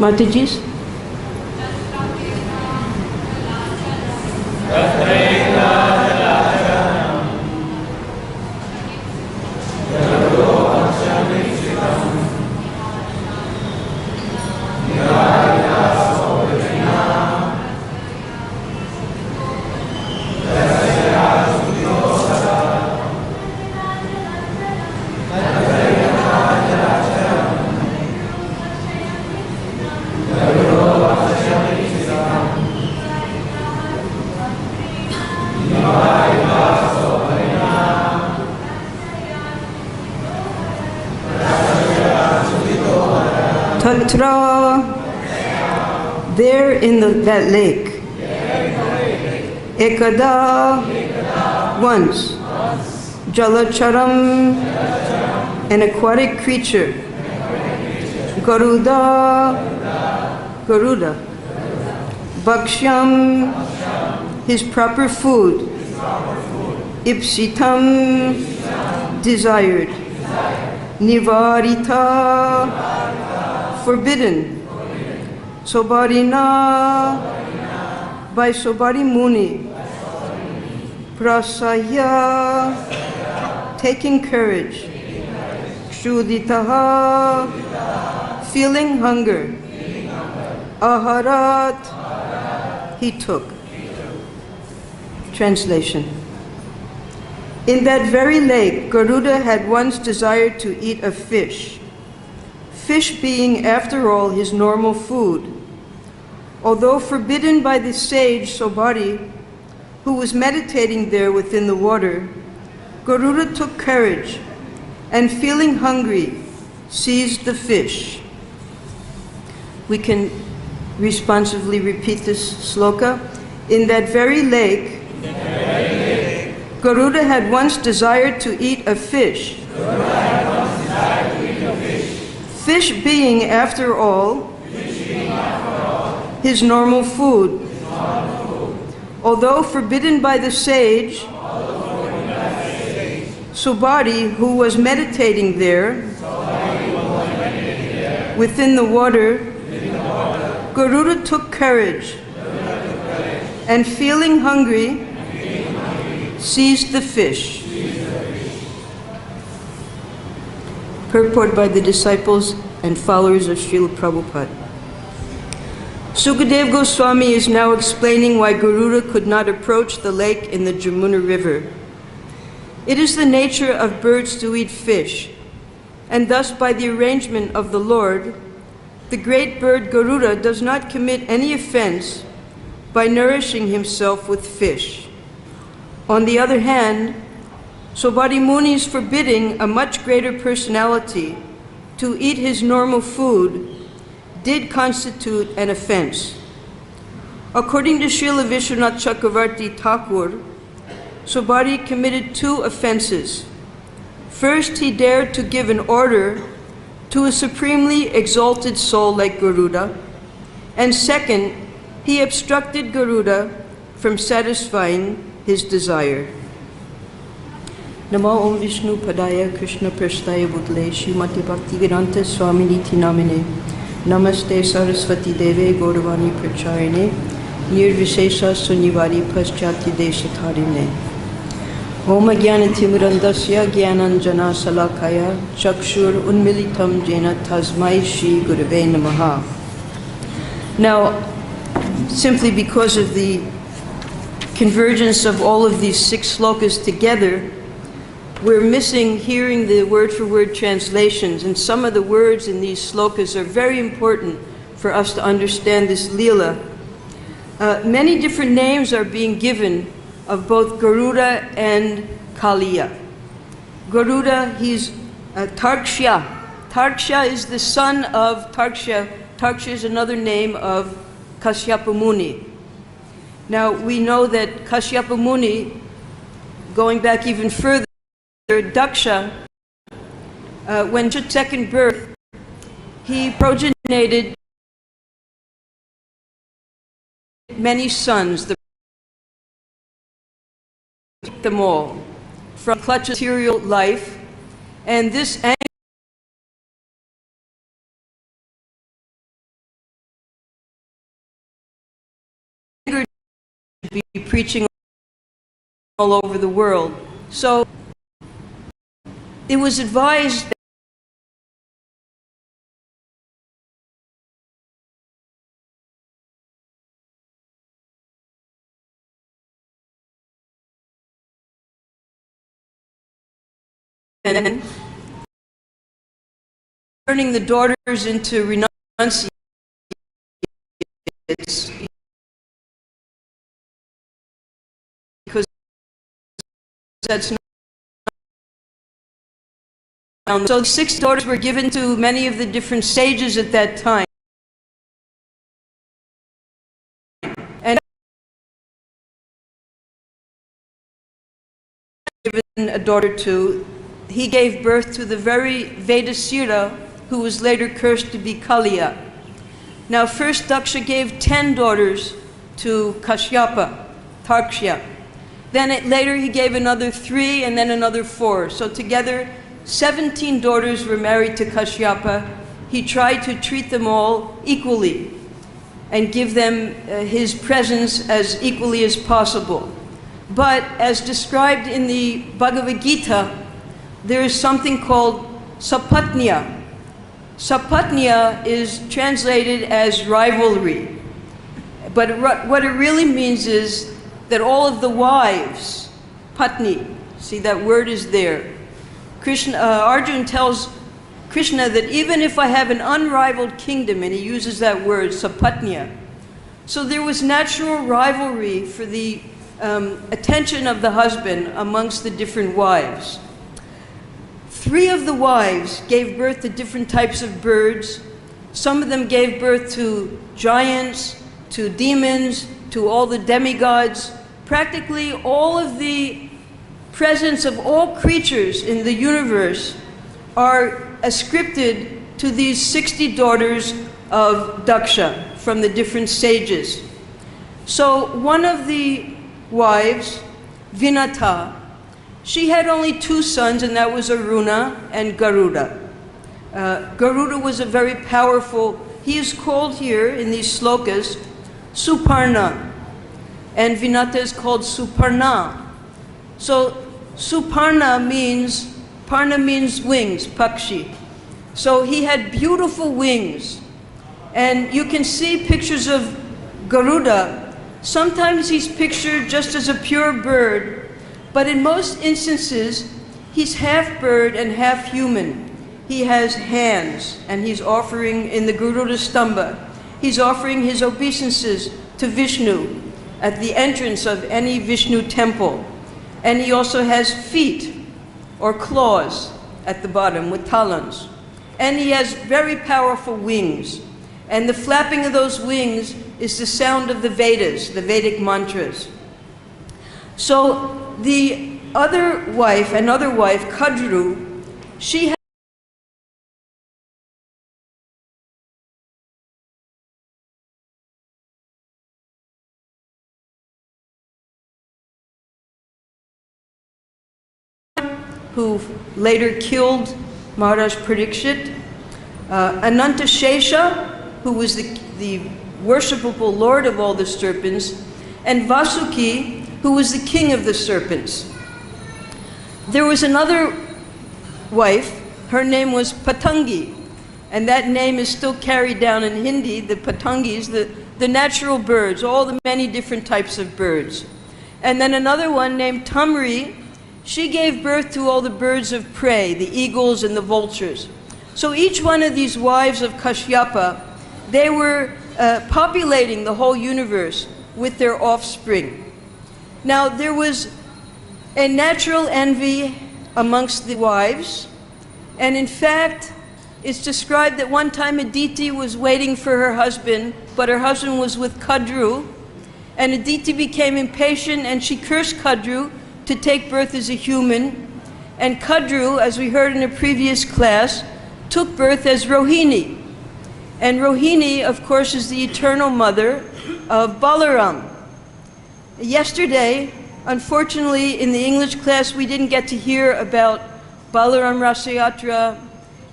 Matajis? There in that lake, Ekada, once, Jalacharam, an aquatic creature, Garuda, Bhakshyam, his proper food, Ipsitam, desired, Nivarita, forbidden, Sobarina, by Sobari Muni, Prasaya, taking courage, Kshuditaha, feeling hunger, Aharat, he took. Translation. In that very lake, Garuda had once desired to eat a fish. Fish being, after all, his normal food. Although forbidden by the sage Sobari, who was meditating there within the water, Garuda took courage and, feeling hungry, seized the fish. We can responsively repeat this sloka. In that very lake, Garuda had once desired to eat a fish. Fish being, after all, his normal food. Although forbidden by the sage, Subhati, who was meditating there, within the water, Garuda took courage, and feeling hungry, seized the fish. Purport by the disciples and followers of Srila Prabhupada. Sukadeva Goswami is now explaining why Garuda could not approach the lake in the Jamuna River. It is the nature of birds to eat fish, and thus by the arrangement of the Lord, the great bird Garuda does not commit any offense by nourishing himself with fish. On the other hand, Subhati Muni's forbidding a much greater personality to eat his normal food did constitute an offense. According to Srila Vishwanath Chakravarti Thakur, Subhati committed 2 offenses. First, he dared to give an order to a supremely exalted soul like Garuda, and second, he obstructed Garuda from satisfying his desire. Namo Om Vishnu Padaya Krishna Prasthaya Bhutale Srimati Bhakti-Vedanta Swaminiti Namine Namaste Saraswati Deve Gauravani Pracharine Nirvishesha Sunyivari Paschati Deshatharine Om Jnanatimurandasya Jnananjana Salakaya Chakshur Unmilitam Jena Tasmai Shri Gurave Namaha. Now, simply because of the convergence of all of these 6 slokas together, we're missing hearing the word-for-word translations, and some of the words in these slokas are very important for us to understand this Leela. Many different names are being given of both Garuda and Kaliya. Garuda, he's Tarksha. Tarksha is the son of Tarksha. Tarksha is another name of Kashyapa Muni. Now, we know that Kashyapa Muni, going back even further, Daksha, when his second birth, he progenited many sons, them all, from clutch of material life, and this anger be preaching all over the world. So it was advised and turning the daughters into renunciates because that's not. So 6 daughters were given to many of the different sages at that time. And given a daughter to, he gave birth to the very Vedasira, who was later cursed to be Kaliya. Now first Daksha gave 10 daughters to Kashyapa, Tarksha. Then later he gave another 3 and then another 4. So together 17 daughters were married to Kashyapa. He tried to treat them all equally and give them his presence as equally as possible. But as described in the Bhagavad-Gita, there is something called sapatnya. Sapatnya is translated as rivalry. But what it really means is that all of the wives, patni, see that word is there. Arjuna tells Krishna that even if I have an unrivaled kingdom, and he uses that word, sapatnya. So there was natural rivalry for the attention of the husband amongst the different wives. 3 of the wives gave birth to different types of birds. Some of them gave birth to giants, to demons, to all the demigods. Practically all of the presence of all creatures in the universe are ascripted to these 60 daughters of Daksha from the different sages. So one of the wives, Vinata, she had only 2 sons, and that was Aruna and Garuda. Garuda was a very powerful, he is called here in these slokas, Suparna, and Vinata is called Suparna. So Suparna means, Parna means wings, Pakshi. So he had beautiful wings. And you can see pictures of Garuda. Sometimes he's pictured just as a pure bird, but in most instances, he's half bird and half human. He has hands, and he's offering in the Garuda Stamba, he's offering his obeisances to Vishnu at the entrance of any Vishnu temple. And he also has feet or claws at the bottom with talons. And he has very powerful wings. And the flapping of those wings is the sound of the Vedas, the Vedic mantras. So the other wife, Kadru, she had who later killed Maharaj Parikshit, Ananta Shesha, who was the worshipable lord of all the serpents, and Vasuki, who was the king of the serpents. There was another wife, her name was Patangi, and that name is still carried down in Hindi, the Patangis, the natural birds, all the many different types of birds. And then another one named Tamri, she gave birth to all the birds of prey, the eagles and the vultures. So each one of these wives of Kashyapa, they were populating the whole universe with their offspring. Now there was a natural envy amongst the wives, and in fact, it's described that one time Aditi was waiting for her husband, but her husband was with Kadru, and Aditi became impatient and she cursed Kadru to take birth as a human. And Kadru, as we heard in a previous class, took birth as Rohini. And Rohini, of course, is the eternal mother of Balaram. Yesterday, unfortunately, in the English class, we didn't get to hear about Balaram Rasayatra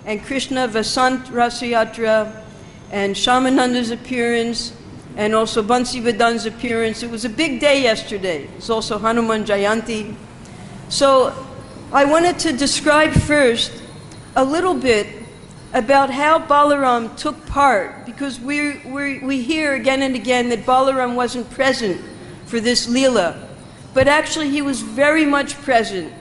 and Krishna Vasant Rasayatra and Shamananda's appearance and also Bansi Vedant's appearance. It was a big day yesterday. It's also Hanuman Jayanti. So I wanted to describe first a little bit about how Balaram took part, because we hear again and again that Balaram wasn't present for this Leela, but actually he was very much present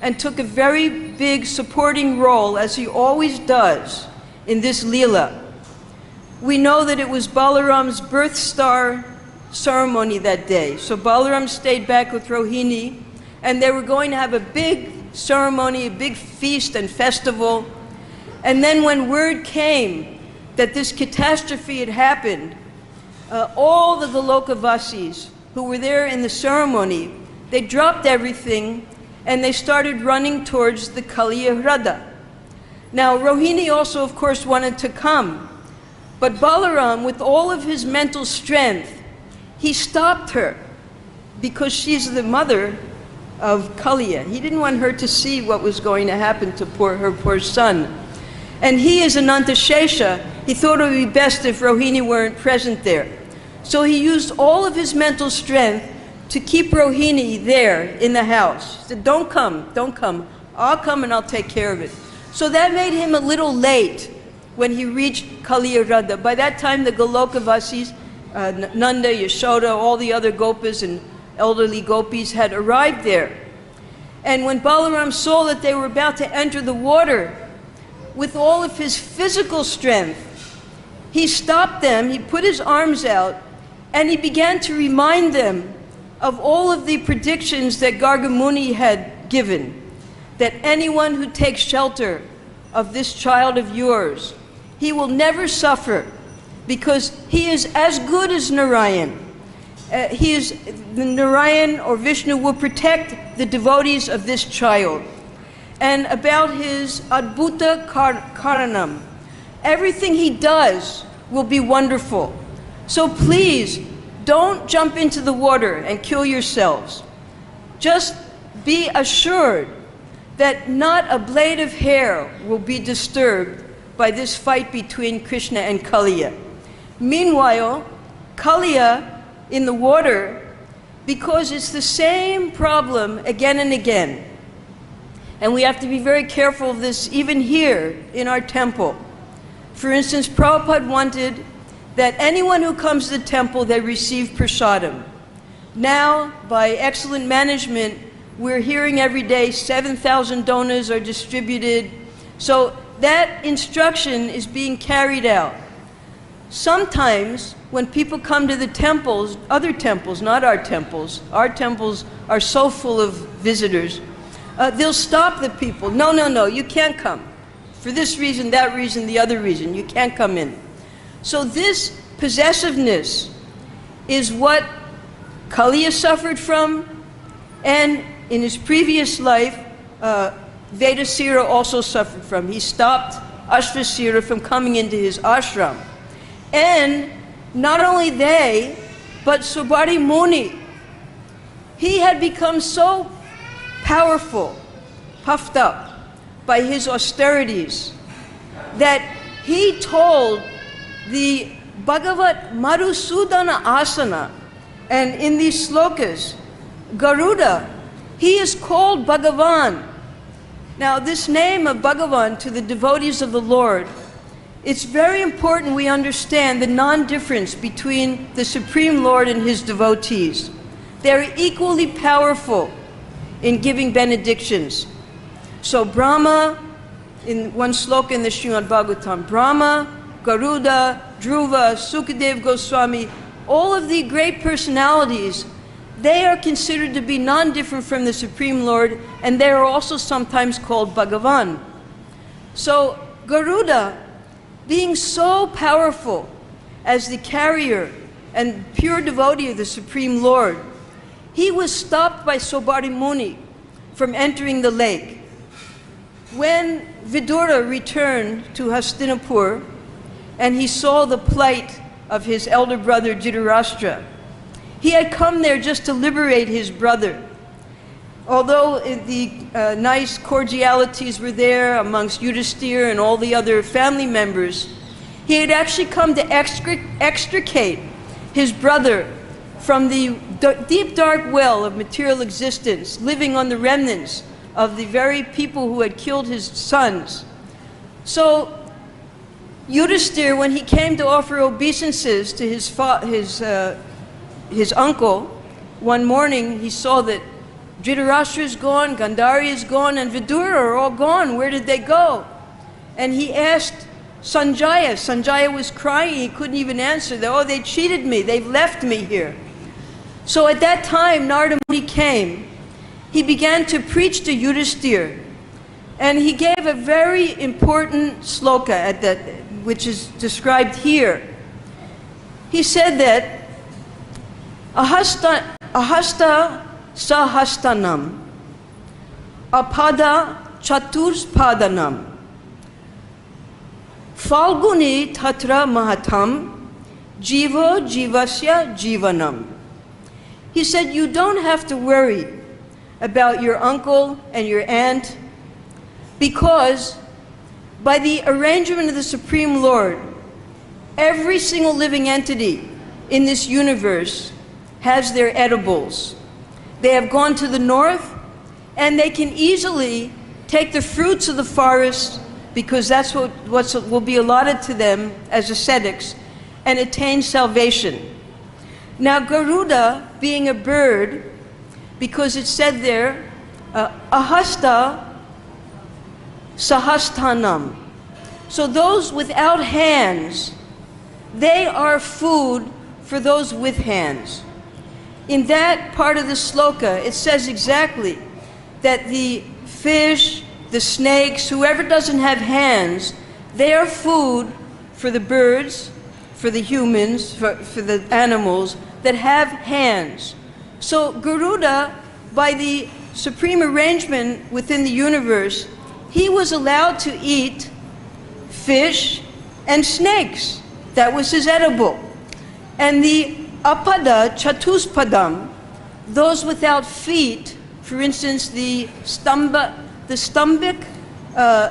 and took a very big supporting role, as he always does in this Leela. We know that it was Balaram's birth star ceremony that day. So Balaram stayed back with Rohini, and they were going to have a big ceremony, a big feast and festival. And then when word came that this catastrophe had happened, all the Golokavasis who were there in the ceremony, they dropped everything and they started running towards the Kaliya Hrada. Now Rohini also, of course, wanted to come. But Balaram, with all of his mental strength, he stopped her because she's the mother of Kaliya. He didn't want her to see what was going to happen to her poor son. And he, as Ananta Shesha, he thought it would be best if Rohini weren't present there. So he used all of his mental strength to keep Rohini there in the house. He said, don't come, don't come. I'll come and I'll take care of it. So that made him a little late when he reached Kaliya Radha. By that time, the Golokavasis, Nanda, Yashoda, all the other gopas and elderly gopis had arrived there. And when Balaram saw that they were about to enter the water, with all of his physical strength, he stopped them, he put his arms out, and he began to remind them of all of the predictions that Gargamuni had given, that anyone who takes shelter of this child of yours, he will never suffer, because he is as good as Narayan. Narayan or Vishnu will protect the devotees of this child. And about his Adbhuta Karanam, everything he does will be wonderful. So please, don't jump into the water and kill yourselves. Just be assured that not a blade of hair will be disturbed by this fight between Krishna and Kaliya. Meanwhile, Kaliya in the water, because it's the same problem again and again. And we have to be very careful of this even here in our temple. For instance, Prabhupada wanted that anyone who comes to the temple, they receive prasadam. Now, by excellent management, we're hearing every day 7,000 donas are distributed. So that instruction is being carried out. Sometimes, when people come to the temples, other temples, not our temples are so full of visitors, they'll stop the people. No, no, no, you can't come. For this reason, that reason, the other reason, you can't come in. So this possessiveness is what Kaliya suffered from, and in his previous life, Vedasira also suffered from. He stopped Ashvasira from coming into his ashram. And not only they, but Subari Muni, he had become so powerful, puffed up by his austerities, that he told the Bhagavat Madhusudana Asana, and in these slokas, Garuda, he is called Bhagavan. Now, this name of Bhagavan to the devotees of the Lord, it's very important we understand the non-difference between the Supreme Lord and his devotees. They're equally powerful in giving benedictions. So Brahma, in one sloka in the Srimad Bhagavatam, Brahma, Garuda, Dhruva, Sukadev Goswami, all of the great personalities, they are considered to be non-different from the Supreme Lord, and they are also sometimes called Bhagavan. So Garuda, being so powerful as the carrier and pure devotee of the Supreme Lord, he was stopped by Sobari Muni from entering the lake. When Vidura returned to Hastinapur and he saw the plight of his elder brother Dhritarashtra, he had come there just to liberate his brother. Although the nice cordialities were there amongst Yudhisthira and all the other family members, he had actually come to extricate his brother from the deep dark well of material existence, living on the remnants of the very people who had killed his sons. So Yudhisthira, when he came to offer obeisances to his uncle, one morning he saw that Dhritarashtra is gone, Gandhari is gone, and Vidura are all gone. Where did they go? And he asked Sanjaya. Sanjaya was crying. He couldn't even answer. Oh, they cheated me. They've left me here. So at that time, Narada Muni came. He began to preach to Yudhisthira. And he gave a very important sloka at that, which is described here. He said that ahasta sahastanam apada chaturspadanam falguni tatra mahatam jivo jivasya jivanam. He said, you don't have to worry about your uncle and your aunt, because by the arrangement of the Supreme Lord, every single living entity in this universe has their edibles. They have gone to the north, and they can easily take the fruits of the forest, because that's what will be allotted to them as ascetics, and attain salvation. Now Garuda, being a bird, because it said there, ahasta sahastanam. So those without hands, they are food for those with hands. In that part of the sloka, it says exactly that the fish, the snakes, whoever doesn't have hands, they are food for the birds, for the humans, for the animals that have hands. So Garuda, by the supreme arrangement within the universe, he was allowed to eat fish and snakes. That was his edible. And the apada chatuspadam, those without feet, for instance, the stomach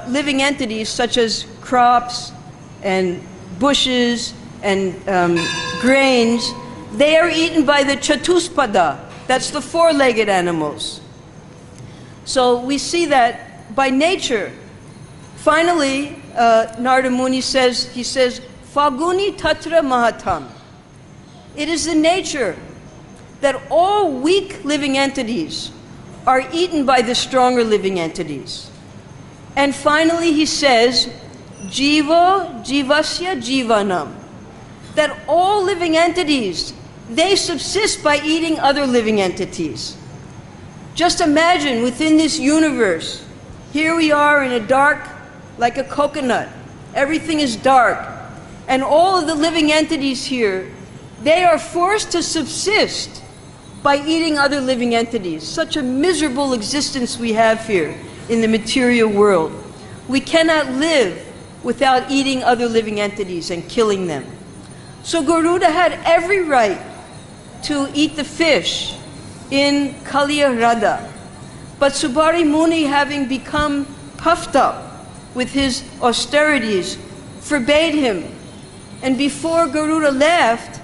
living entities such as crops and bushes and grains, they are eaten by the chatuspada. That's the four-legged animals. So we see that by nature. Finally, Narada Muni says, Faguni tatra mahatam. It is the nature that all weak living entities are eaten by the stronger living entities. And finally he says, Jivo jivasya jivanam. That all living entities, they subsist by eating other living entities. Just imagine within this universe, here we are in a dark, like a coconut. Everything is dark. And all of the living entities here, they are forced to subsist by eating other living entities. Such a miserable existence we have here in the material world. We cannot live without eating other living entities and killing them. So Garuda had every right to eat the fish in Kaliya Radha. But Subari Muni, having become puffed up with his austerities, forbade him. And before Garuda left,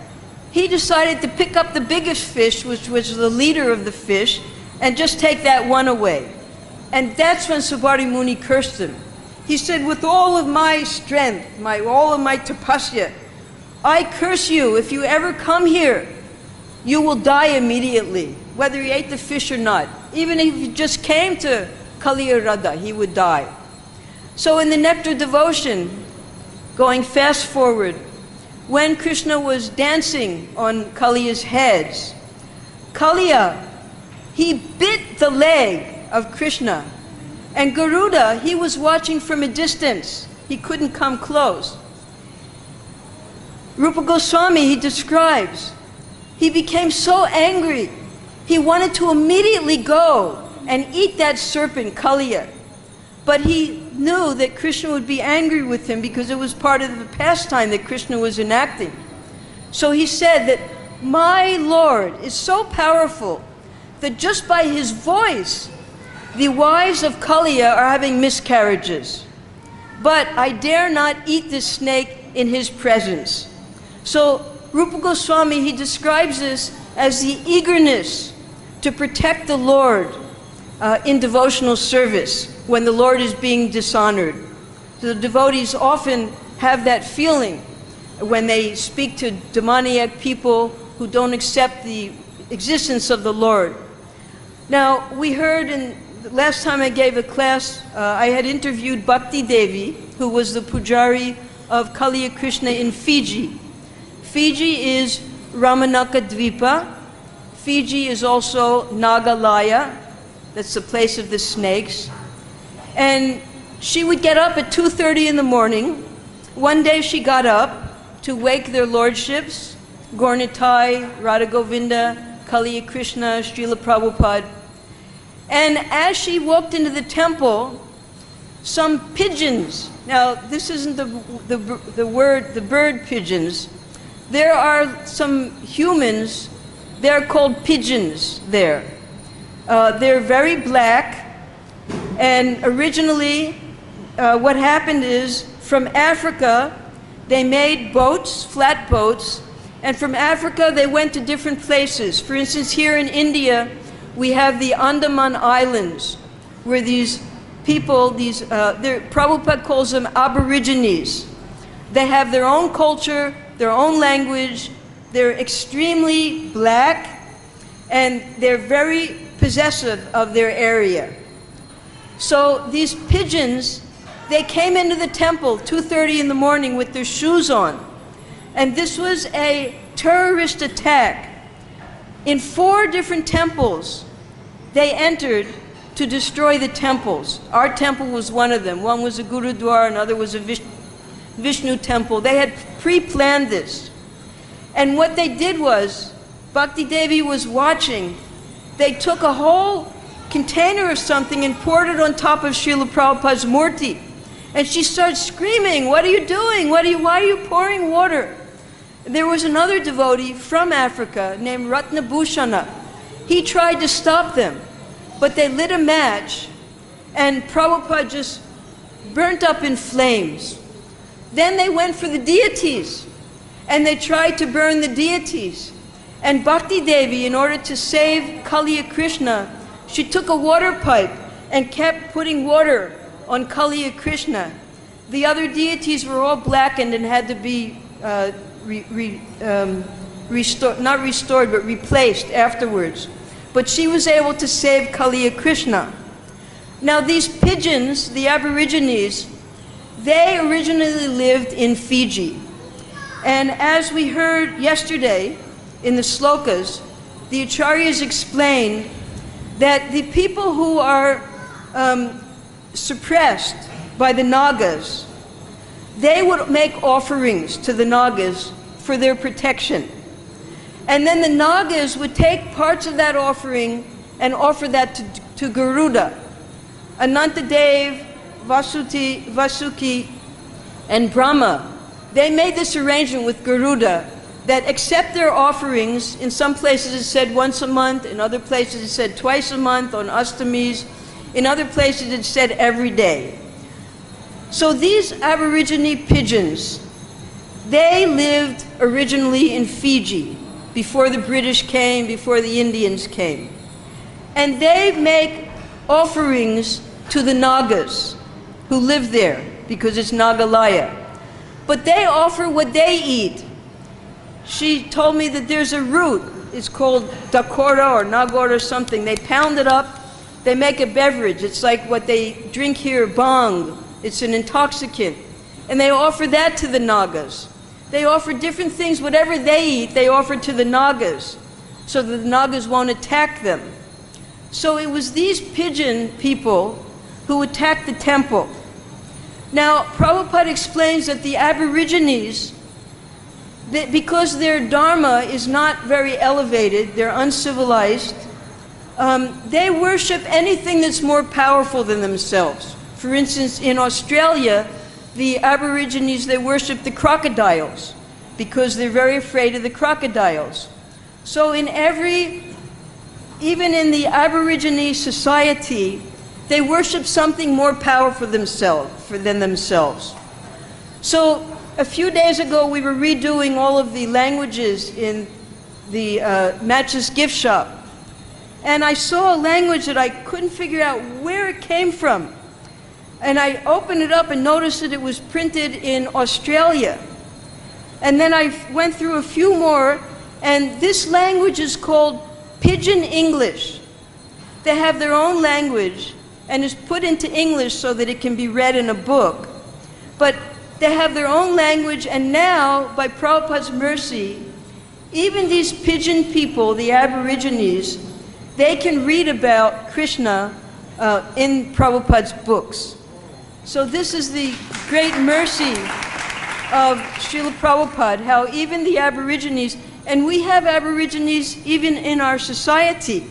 he decided to pick up the biggest fish, which was the leader of the fish, and just take that one away. And that's when Subari Muni cursed him. He said, with all of my strength, all of my tapasya, I curse you. If you ever come here, you will die immediately, whether he ate the fish or not. Even if he just came to Kaliya Radha, he would die. So in the nectar devotion, going fast forward, when Krishna was dancing on Kaliya's heads, Kaliya, he bit the leg of Krishna. And Garuda, he was watching from a distance. He couldn't come close. Rupa Goswami, he describes, he became so angry, he wanted to immediately go and eat that serpent, Kaliya. But he knew that Krishna would be angry with him because it was part of the pastime that Krishna was enacting. So he said that my Lord is so powerful that just by his voice, the wives of Kaliya are having miscarriages. But I dare not eat this snake in his presence. So Rupa Goswami, he describes this as the eagerness to protect the Lord in devotional service when the Lord is being dishonored. So the devotees often have that feeling when they speak to demoniac people who don't accept the existence of the Lord. Now, we heard last time I gave a class, I had interviewed Bhakti Devi, who was the pujari of Kaliya Krishna in Fiji. Fiji is Ramanaka Dvipa. Fiji is also Nagalaya. That's the place of the snakes. And she would get up at 2:30 in the morning. One day she got up to wake their lordships, Gaurnitai, Radha Govinda, Kaliya Krishna, Srila Prabhupada. And as she walked into the temple, some pigeons, now this isn't the bird pigeons, there are some humans, they're called pigeons there. They're very black, and originally what happened is from Africa they made boats, flat boats, and from Africa they went to different places. For instance, here in India we have the Andaman Islands, where these people, Prabhupada calls them aborigines. They have their own culture, their own language, they're extremely black, and they're very possessive of their area. So these pigeons, they came into the temple 2:30 in the morning with their shoes on. And this was a terrorist attack. In 4 different temples, they entered to destroy the temples. Our temple was one of them. One was a Gurudwara, another was a Vishnu temple. They had pre-planned this. And what they did was, Bhakti Devi was watching. They took a whole container of something and poured it on top of Srila Prabhupada's murti. And she started screaming, "What are you doing? Why are you pouring water?" There was another devotee from Africa named Ratnabhushana. He tried to stop them, but they lit a match, and Prabhupada just burnt up in flames. Then they went for the deities, and they tried to burn the deities. And Bhakti Devi, in order to save Kaliya Krishna, she took a water pipe and kept putting water on Kaliya Krishna. The other deities were all blackened and had to be restored, not restored, but replaced afterwards. But she was able to save Kaliya Krishna. Now these pigeons, the Aborigines, they originally lived in Fiji. And as we heard yesterday in the slokas, the Acharyas explained that the people who are suppressed by the Nagas, they would make offerings to the Nagas for their protection. And then the Nagas would take parts of that offering and offer that to Garuda. Anantadev, Vasuki, and Brahma, they made this arrangement with Garuda that accept their offerings. In some places it said once a month, in other places it said twice a month on Ashtamis, in other places it said every day. So these Aborigine pigeons, they lived originally in Fiji before the British came, before the Indians came. And they make offerings to the Nagas who live there because it's Nagalaya. But they offer what they eat. She told me that there's a root, it's called dakora or nagor or something. They pound it up, they make a beverage. It's like what they drink here, bhang. It's an intoxicant. And they offer that to the Nagas. They offer different things, whatever they eat, they offer to the Nagas, so that the Nagas won't attack them. So it was these pigeon people who attacked the temple. Now, Prabhupada explains that the Aborigines, because their dharma is not very elevated, they're uncivilized, they worship anything that's more powerful than themselves. For instance, in Australia, the Aborigines, they worship the crocodiles because they're very afraid of the crocodiles. So even in the Aborigine society, they worship something more powerful than themselves. So a few days ago, we were redoing all of the languages in the Matches gift shop. And I saw a language that I couldn't figure out where it came from. And I opened it up and noticed that it was printed in Australia. And then I went through a few more, and this language is called Pidgin English. They have their own language, and is put into English so that it can be read in a book. But they have their own language, and now, by Prabhupada's mercy, even these pigeon people, the Aborigines, they can read about Krishna in Prabhupada's books. So this is the great mercy of Srila Prabhupada, how even the Aborigines, and we have Aborigines even in our society.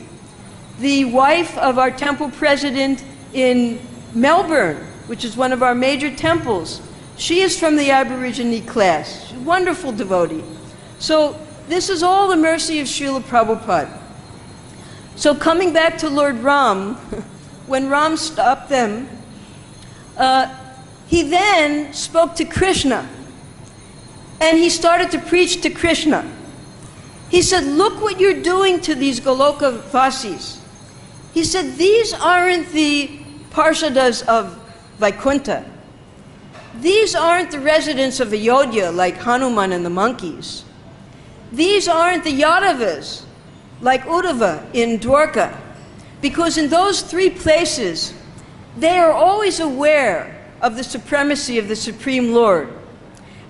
The wife of our temple president in Melbourne, which is one of our major temples, she is from the Aborigine class. She's a wonderful devotee. So this is all the mercy of Srila Prabhupada. So coming back to Lord Ram, when Ram stopped them, he then spoke to Krishna, and he started to preach to Krishna. He said, look what you're doing to these Goloka Vasis. He said, these aren't the Parshadas of Vaikuntha. These aren't the residents of Ayodhya like Hanuman and the monkeys. These aren't the Yadavas like Uddhava in Dwarka. Because in those three places, they are always aware of the supremacy of the Supreme Lord.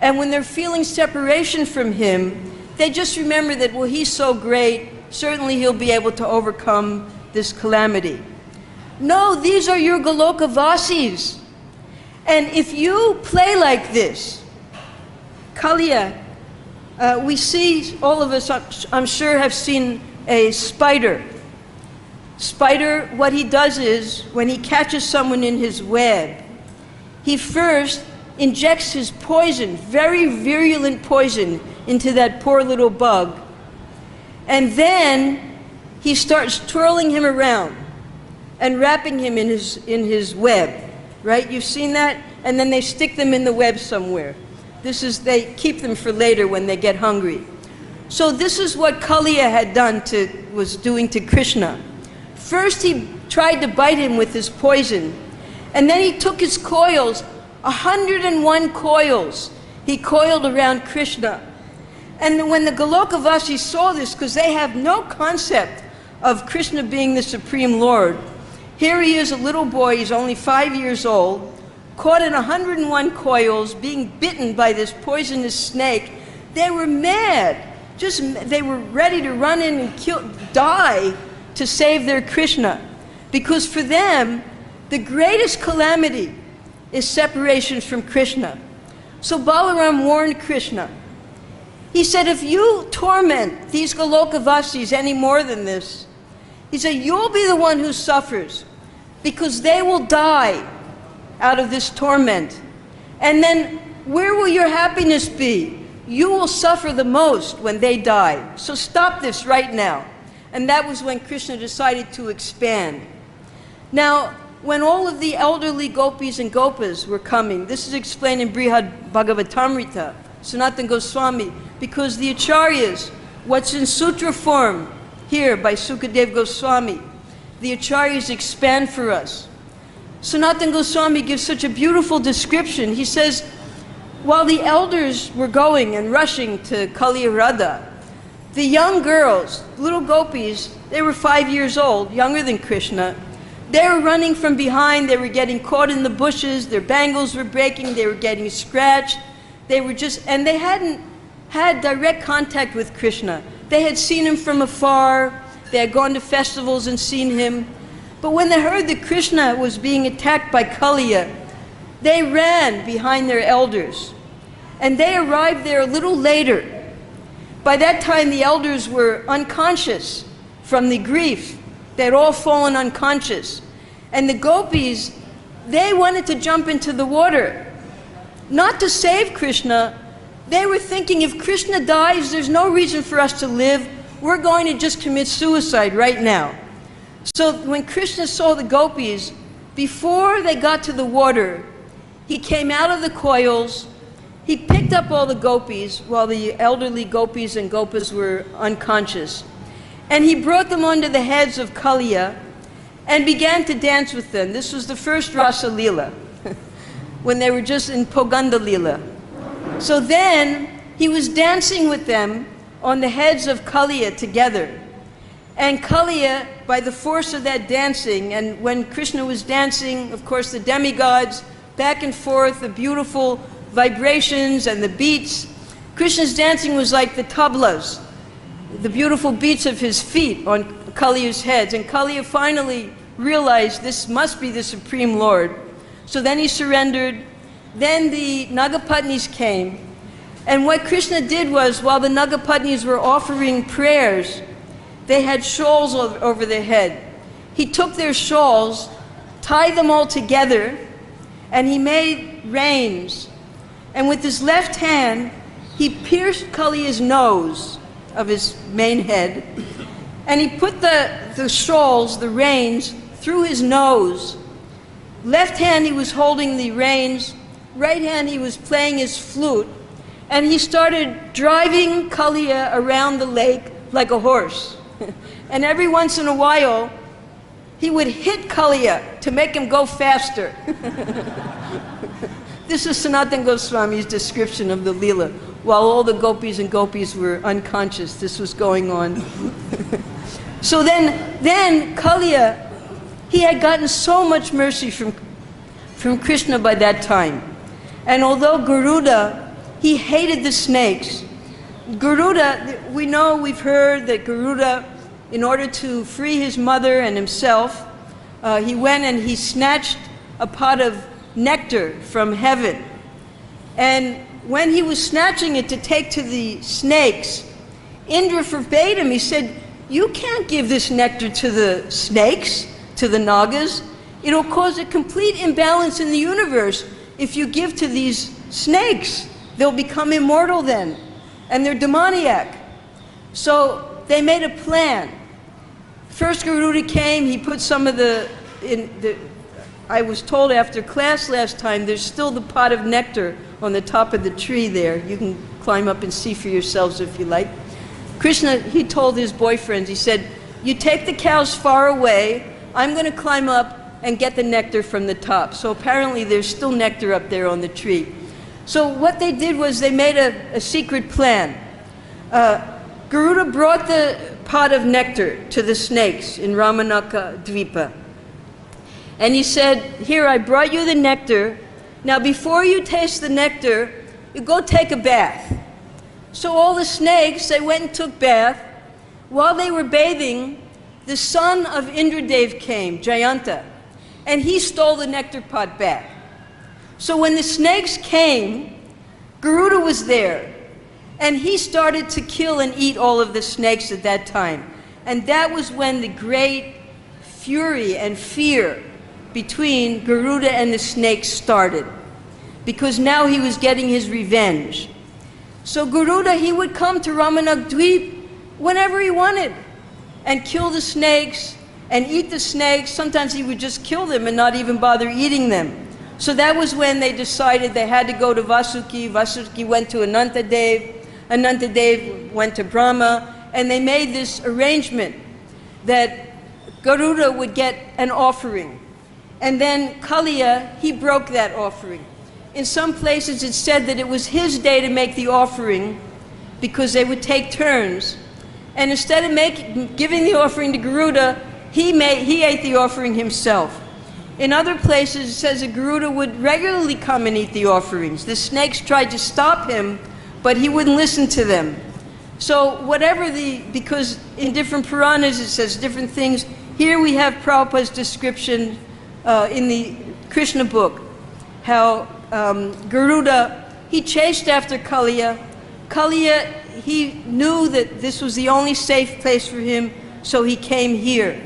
And when they're feeling separation from Him, they just remember that, well, He's so great, certainly He'll be able to overcome this calamity. No, these are your Goloka Vasis. And if you play like this, Kaliya, we see, all of us, I'm sure, have seen a spider. Spider, what he does is, when he catches someone in his web, he first injects his poison, very virulent poison, into that poor little bug. And then he starts twirling him around and wrapping him in his web, right? You've seen that? And then they stick them in the web somewhere. They keep them for later when they get hungry. So this is what Kaliya was doing to Krishna. First he tried to bite him with his poison, and then he took his coils, 101 coils, he coiled around Krishna. And when the Golokavasis saw this, because they have no concept of Krishna being the Supreme Lord, here he is, a little boy, he's only 5 years old, caught in 101 coils, being bitten by this poisonous snake. They were mad. They were ready to run in and die to save their Krishna. Because for them, the greatest calamity is separation from Krishna. So Balaram warned Krishna. He said, if you torment these Golokavasis any more than this, he said, you'll be the one who suffers, because they will die out of this torment. And then where will your happiness be? You will suffer the most when they die. So stop this right now. And that was when Krishna decided to expand. Now, when all of the elderly gopis and gopas were coming, this is explained in Brihad Bhagavatamrita, Sanatana Goswami, because the acharyas, what's in sutra form here by Sukadev Goswami, the acharyas expand for us. Sanatana Goswami gives such a beautiful description. He says, while the elders were going and rushing to Kaliya Radha, the young girls, little gopis, they were 5 years old, younger than Krishna. They were running from behind, they were getting caught in the bushes, their bangles were breaking, they were getting scratched. And they hadn't had direct contact with Krishna. They had seen him from afar, they had gone to festivals and seen him. But when they heard that Krishna was being attacked by Kaliya, they ran behind their elders. And they arrived there a little later. By that time, the elders were unconscious from the grief. They had all fallen unconscious. And the gopis, they wanted to jump into the water. Not to save Krishna. They were thinking, if Krishna dies, there's no reason for us to live. We're going to just commit suicide right now. So when Krishna saw the gopis, before they got to the water, he came out of the coils, he picked up all the gopis while the elderly gopis and gopas were unconscious, and he brought them onto the heads of Kaliya and began to dance with them. This was the first Rasa Leela, when they were just in Poganda Leela. So then he was dancing with them on the heads of Kaliya together. And Kaliya, by the force of that dancing, and when Krishna was dancing, of course the demigods, back and forth, the beautiful vibrations and the beats. Krishna's dancing was like the tablas, the beautiful beats of his feet on Kaliya's heads. And Kaliya finally realized this must be the Supreme Lord. So then he surrendered. Then the Nagapatnis came. And what Krishna did was, while the Nagapatnis were offering prayers, they had shawls over their head. He took their shawls, tied them all together, and he made reins. And with his left hand, he pierced Kaliya's nose of his main head, and he put the shawls, the reins, through his nose. Left hand he was holding the reins, right hand he was playing his flute, and he started driving Kaliya around the lake like a horse. And every once in a while, he would hit Kaliya to make him go faster. This is Sanatana Goswami's description of the Leela. While all the gopis and gopis were unconscious, this was going on. So then Kaliya, he had gotten so much mercy from Krishna by that time. And although Garuda, he hated the snakes. Garuda, we've heard that Garuda, in order to free his mother and himself, he went and he snatched a pot of nectar from heaven. And when he was snatching it to take to the snakes, Indra forbade him. He said, you can't give this nectar to the snakes, to the nagas. It'll cause a complete imbalance in the universe if you give to these snakes. They'll become immortal then. and they're demoniac. So they made a plan. First Garuda came, he put some of I was told after class last time, there's still the pot of nectar on the top of the tree there. You can climb up and see for yourselves if you like. Krishna, he told his boyfriends, he said, you take the cows far away, I'm going to climb up and get the nectar from the top. So apparently there's still nectar up there on the tree. So what they did was they made a secret plan. Garuda brought the pot of nectar to the snakes in Ramanaka Dvipa. And he said, here, I brought you the nectar. Now before you taste the nectar, you go take a bath. So all the snakes, they went and took bath. While they were bathing, the son of Indradev came, Jayanta, and he stole the nectar pot back. So when the snakes came, Garuda was there, and he started to kill and eat all of the snakes at that time. And that was when the great fury and fear between Garuda and the snakes started, because now he was getting his revenge. So Garuda, he would come to Ramanakdweep whenever he wanted and kill the snakes and eat the snakes. Sometimes he would just kill them and not even bother eating them. So that was when they decided they had to go to Vasuki. Vasuki went to Anantadev. Anantadev went to Brahma. And they made this arrangement that Garuda would get an offering. And then Kaliya, he broke that offering. In some places it said that it was his day to make the offering because they would take turns. And instead of giving the offering to Garuda, he ate the offering himself. In other places it says that Garuda would regularly come and eat the offerings. The snakes tried to stop him, but he wouldn't listen to them. So because in different Puranas it says different things. Here we have Prabhupada's description in the Krishna book, how Garuda, he chased after Kaliya. Kaliya, he knew that this was the only safe place for him, so he came here.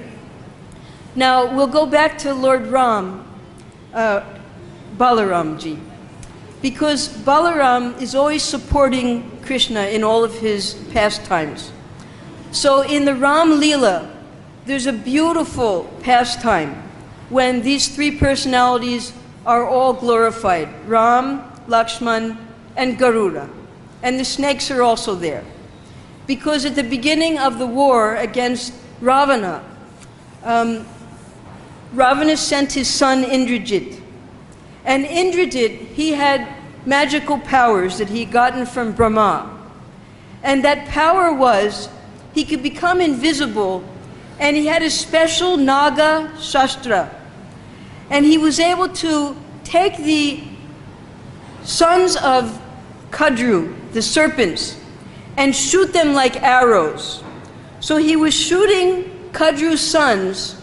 Now, we'll go back to Lord Ram, Balaramji, because Balaram is always supporting Krishna in all of his pastimes. So in the Ram Leela, there's a beautiful pastime when these three personalities are all glorified, Ram, Lakshman, and Garuda. And the snakes are also there. Because at the beginning of the war against Ravana, Ravana sent his son Indrajit. And Indrajit, he had magical powers that he'd gotten from Brahma. And that power was, he could become invisible, and he had a special Naga Shastra. And he was able to take the sons of Kadru, the serpents, and shoot them like arrows. So he was shooting Kadru's sons,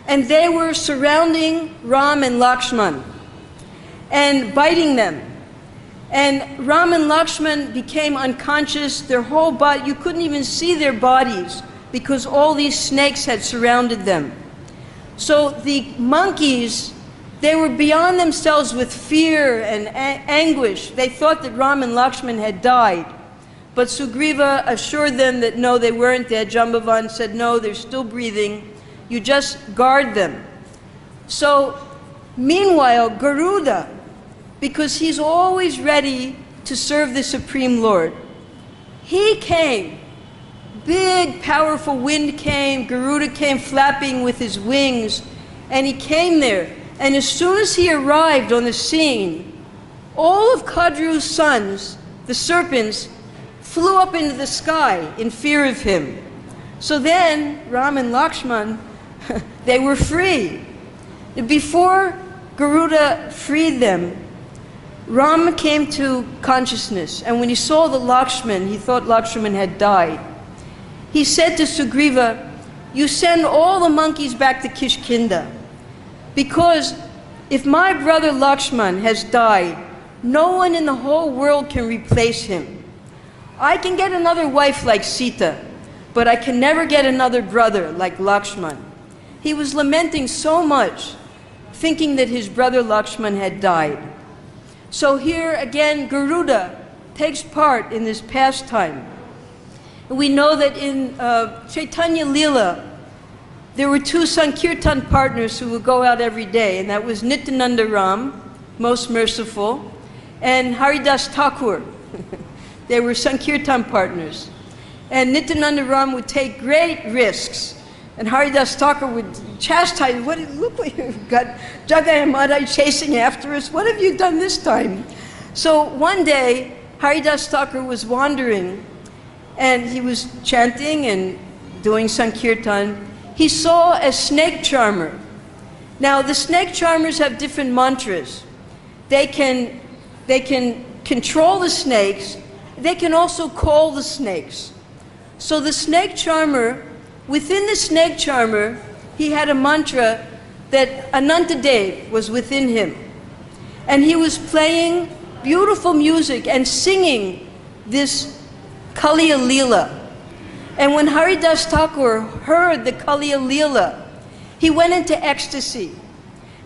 and they were surrounding Ram and Lakshman and biting them. And Ram and Lakshman became unconscious. Their whole body, you couldn't even see their bodies because all these snakes had surrounded them. So the monkeys, they were beyond themselves with fear and anguish. They thought that Ram and Lakshman had died. But Sugriva assured them that no, they weren't dead. Jambavan said, no, they're still breathing. You just guard them. So, meanwhile, Garuda, because he's always ready to serve the Supreme Lord, he came. Big, powerful wind came. Garuda came flapping with his wings, and he came there. And as soon as he arrived on the scene, all of Kadru's sons, the serpents, flew up into the sky in fear of him. So then, Ram and Lakshman, they were free. Before Garuda freed them, Ram came to consciousness, and when he saw the Lakshman, he thought Lakshman had died. He said to Sugriva, you send all the monkeys back to Kishkinda, because if my brother Lakshman has died, no one in the whole world can replace him. I can get another wife like Sita, but I can never get another brother like Lakshman. He was lamenting so much, thinking that his brother Lakshman had died. So here again, Garuda, takes part in this pastime. We know that in Chaitanya Leela, there were two Sankirtan partners who would go out every day, and that was Nityananda Ram, most merciful, and Haridas Thakur. They were Sankirtan partners. And Nityananda Ram would take great risks, and Haridas Thakur would chastise, look what you've got, Jagai Madai chasing after us, what have you done this time? So one day, Haridas Thakur was wandering, and he was chanting and doing Sankirtan. He saw a snake charmer. Now, the snake charmers have different mantras. They can control the snakes. They can also call the snakes. So the snake charmer, within the snake charmer, he had a mantra that Anantadev was within him. And he was playing beautiful music and singing this Kaliya Leela. And when Haridas Thakur heard the Kaliya Leela, he went into ecstasy.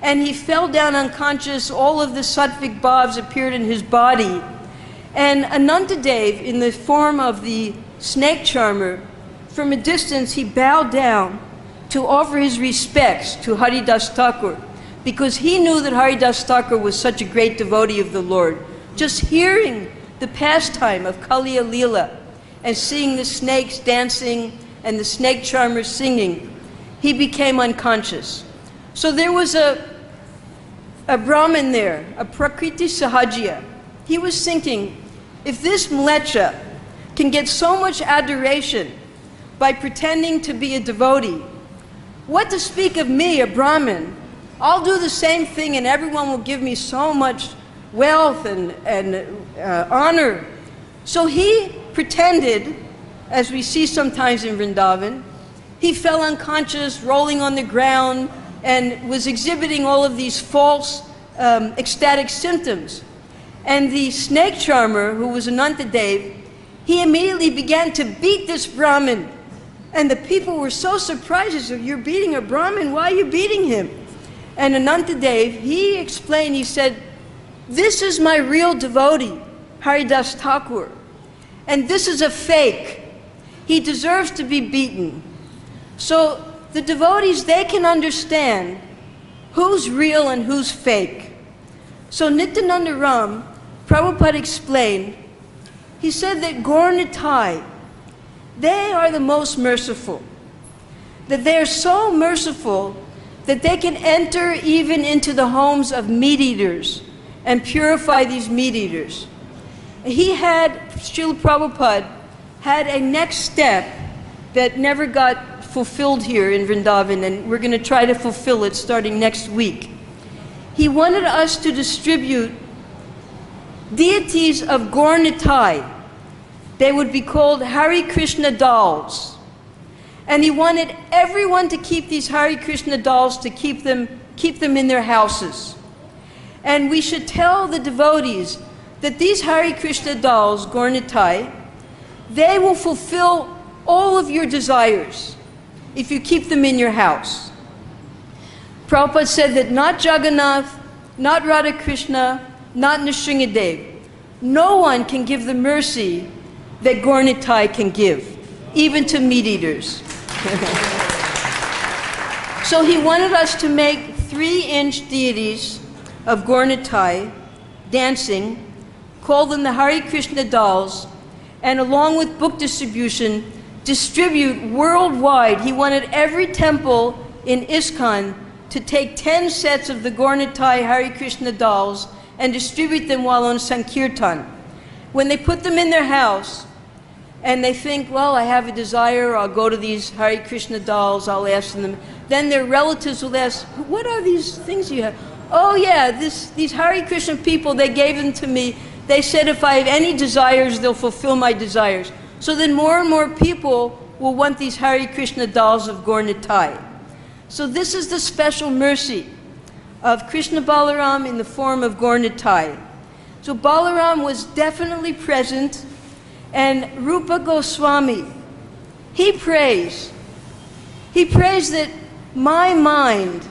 And he fell down unconscious. All of the sattvic bhavs appeared in his body. And Anantadev, in the form of the snake charmer, from a distance he bowed down to offer his respects to Haridas Thakur, because he knew that Haridas Thakur was such a great devotee of the Lord. Just hearing the pastime of Kaliya Leela and seeing the snakes dancing and the snake charmers singing, he became unconscious. So there was a Brahmin there, a Prakriti Sahajya. He was thinking, if this mlecha can get so much adoration by pretending to be a devotee, what to speak of me, a Brahmin? I'll do the same thing and everyone will give me so much wealth and honor. So he pretended, as we see sometimes in Vrindavan, he fell unconscious, rolling on the ground, and was exhibiting all of these false ecstatic symptoms. And the snake charmer, who was Anantadev, he immediately began to beat this Brahmin. And the people were so surprised. They said, "You're beating a Brahmin, why are you beating him?" And Anantadev, he explained, he said, "This is my real devotee, Haridas Thakur. And this is a fake. He deserves to be beaten." So the devotees, they can understand who's real and who's fake. So Nityananda Ram, Prabhupada explained, he said that Gaur Nitai, they are the most merciful. That they're so merciful that they can enter even into the homes of meat-eaters and purify these meat-eaters. Srila Prabhupada had a next step that never got fulfilled here in Vrindavan, and we're going to try to fulfill it starting next week. He wanted us to distribute deities of Gaur Nitai. They would be called Hare Krishna dolls. And he wanted everyone to keep these Hare Krishna dolls, to keep them in their houses. And we should tell the devotees that these Hare Krishna dolls, Gaur Nitai, they will fulfill all of your desires if you keep them in your house. Prabhupada said that not Jagannath, not Radha Krishna, not Nrsingadev, no one can give the mercy that Gaur Nitai can give, even to meat-eaters. So he wanted us to make 3-inch deities of Gaur Nitai, dancing, call them the Hare Krishna dolls, and along with book distribution, distribute worldwide. He wanted every temple in ISKCON to take 10 sets of the Gaur Nitai Hare Krishna dolls and distribute them while on Sankirtan. When they put them in their house, and they think, well, I have a desire, I'll go to these Hare Krishna dolls, I'll ask them. Then their relatives will ask, what are these things you have? Oh yeah, these Hare Krishna people, they gave them to me. They said if I have any desires, they'll fulfill my desires. So then more and more people will want these Hare Krishna dolls of Gaur Nitai. So this is the special mercy of Krishna Balaram in the form of Gaur Nitai. So Balaram was definitely present, and Rupa Goswami, he prays that my mind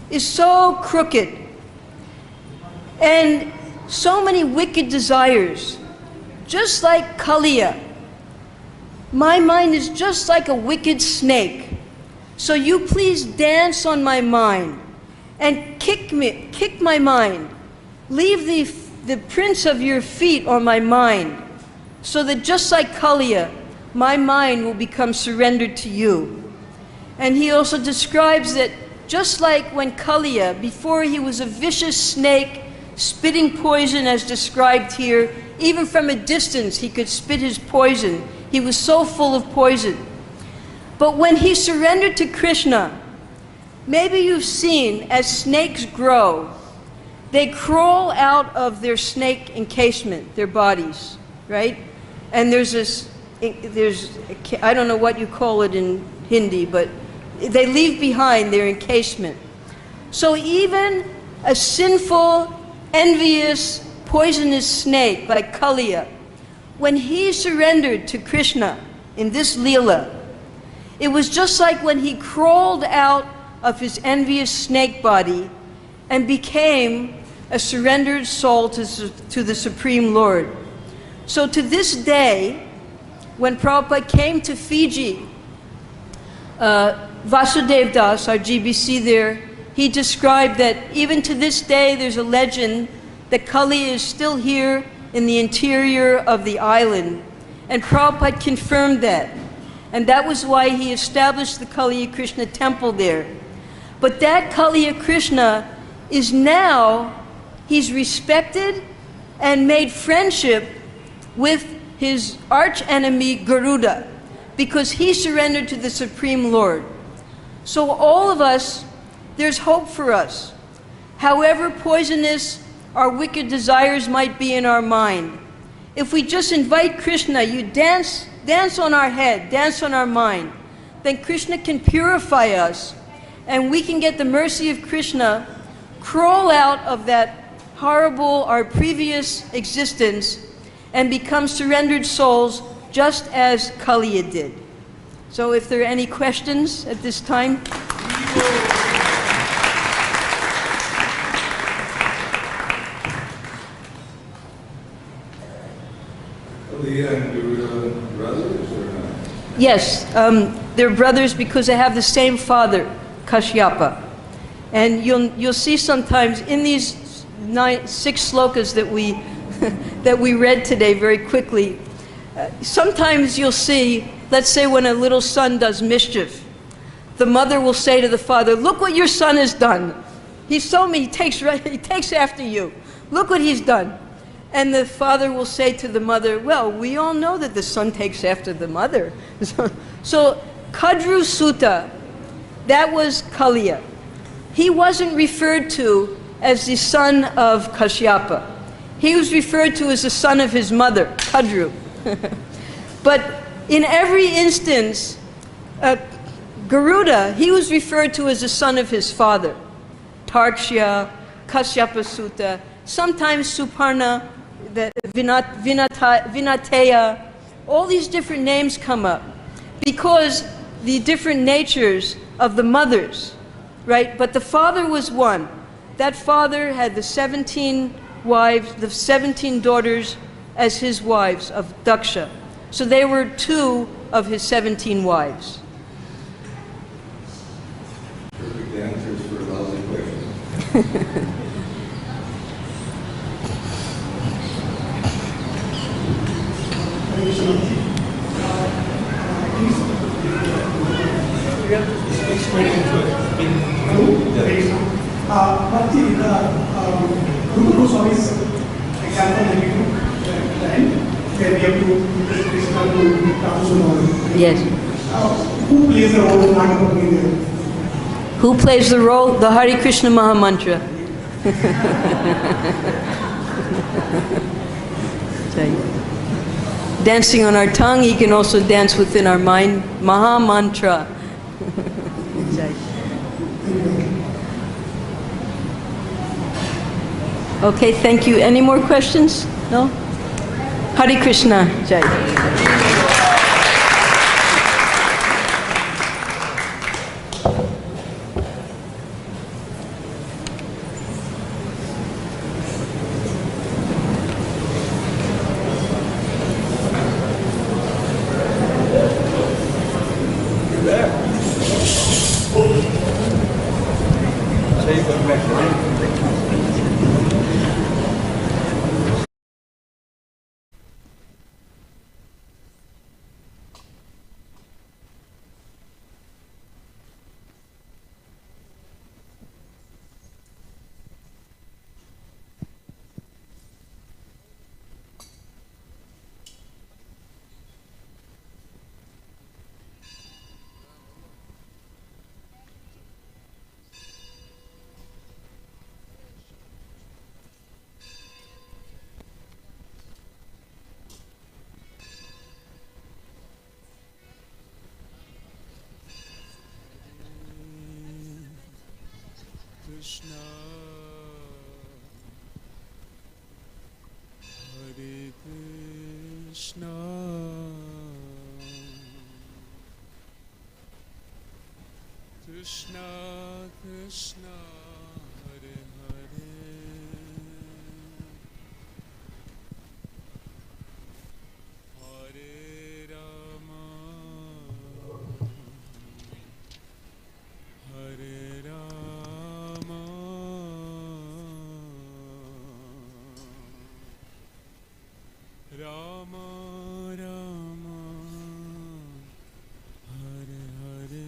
is so crooked and so many wicked desires just like Kaliya. My mind is just like a wicked snake. So you please dance on my mind and kick my mind. Leave the prints of your feet on my mind, so that just like Kaliya, my mind will become surrendered to you. And he also describes that just like when Kaliya, before he was a vicious snake, spitting poison as described here, even from a distance he could spit his poison. He was so full of poison. But when he surrendered to Krishna, maybe you've seen as snakes grow, they crawl out of their snake encasement, their bodies, right? And there's I don't know what you call it in Hindi, but they leave behind their encasement. So even a sinful, envious, poisonous snake like Kaliya, when he surrendered to Krishna in this Leela, it was just like when he crawled out of his envious snake body and became a surrendered soul to the Supreme Lord. So to this day, when Prabhupada came to Fiji, Vasudev Das, our GBC there, he described that even to this day there's a legend that Kali is still here in the interior of the island. And Prabhupada confirmed that. And that was why he established the Kaliya Krishna temple there. But that Kaliya Krishna is now, he's respected and made friendship with his arch enemy Garuda, because he surrendered to the Supreme Lord. So all of us, there's hope for us. However poisonous our wicked desires might be in our mind, if we just invite Krishna, you dance on our head, dance on our mind, then Krishna can purify us, and we can get the mercy of Krishna, crawl out of that horrible, our previous existence, and become surrendered souls just as Kaliya did. So if there are any questions at this time. Kaliya and Garuda brothers or not? Yes, they're brothers because they have the same father, Kashyapa. And you'll see sometimes in these 6 slokas that we that we read today very quickly, sometimes you'll see, let's say when a little son does mischief, the mother will say to the father, "Look what your son has done. He's told me he takes after you. Look what he's done." And the father will say to the mother, "Well, we all know that the son takes after the mother." So Kadru Sutta, that was Kaliya. He wasn't referred to as the son of Kashyapa. He was referred to as the son of his mother, Kadru. But in every instance, Garuda, he was referred to as the son of his father. Tarkshya, Kashyapa Sutta, sometimes Suparna, Vinateya, all these different names come up because the different natures of the mothers, right? But the father was one. That father had the 17 wives, the 17 daughters as his wives of Daksha. So they were 2 of his 17 wives. Perfect answers for lousy questions. Bhakti-yoga, Guru Goswami's example that we took at the end, where we have to Krishna to Tapusunori. Yes. Who plays the role of Nagapatni there? Who plays the role? The Hare Krishna Mahamantra. Dancing on our tongue, he can also dance within our mind. Mahamantra. Okay, thank you. Any more questions? No? Hare Krishna. Jai. Krishna, Hare Krishna, Krishna Krishna, Hare Hare, Hare Rama, Hare Rama, Rama Rama, Hare Hare,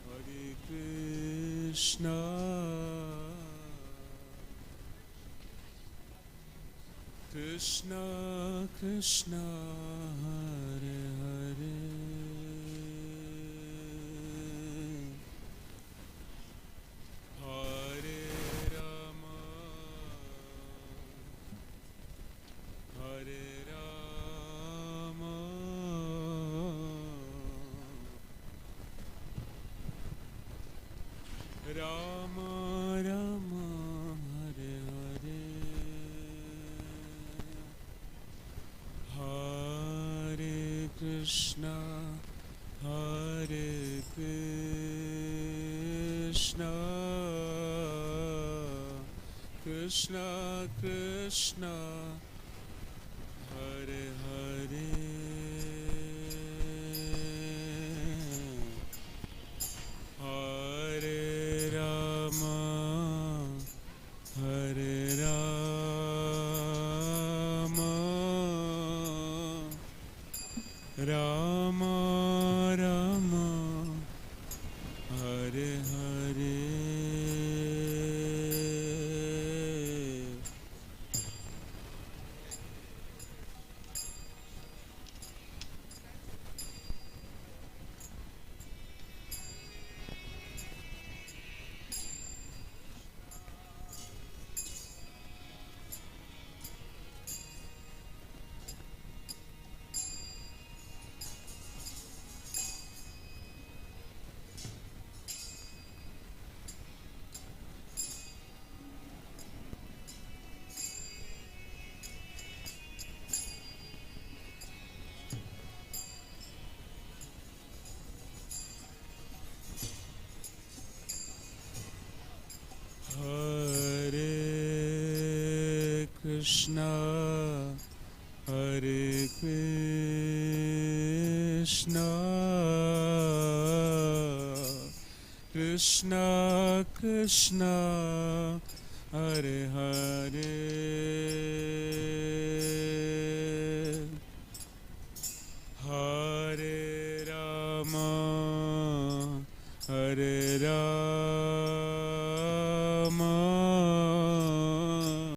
Hare Krishna, Krishna Krishna, Hare Hare, Hare Rama, Hare Rama, Rama Rama, Hare Hare, Hare Krishna, Hare Krishna, Krishna Krishna, Hare Hare, Hare Rama, Hare Rama, Rama Rama, Hare Hare, Hare Krishna, Hare Krishna, Krishna Krishna, Hare Hare, Hare Rama, Hare Rama,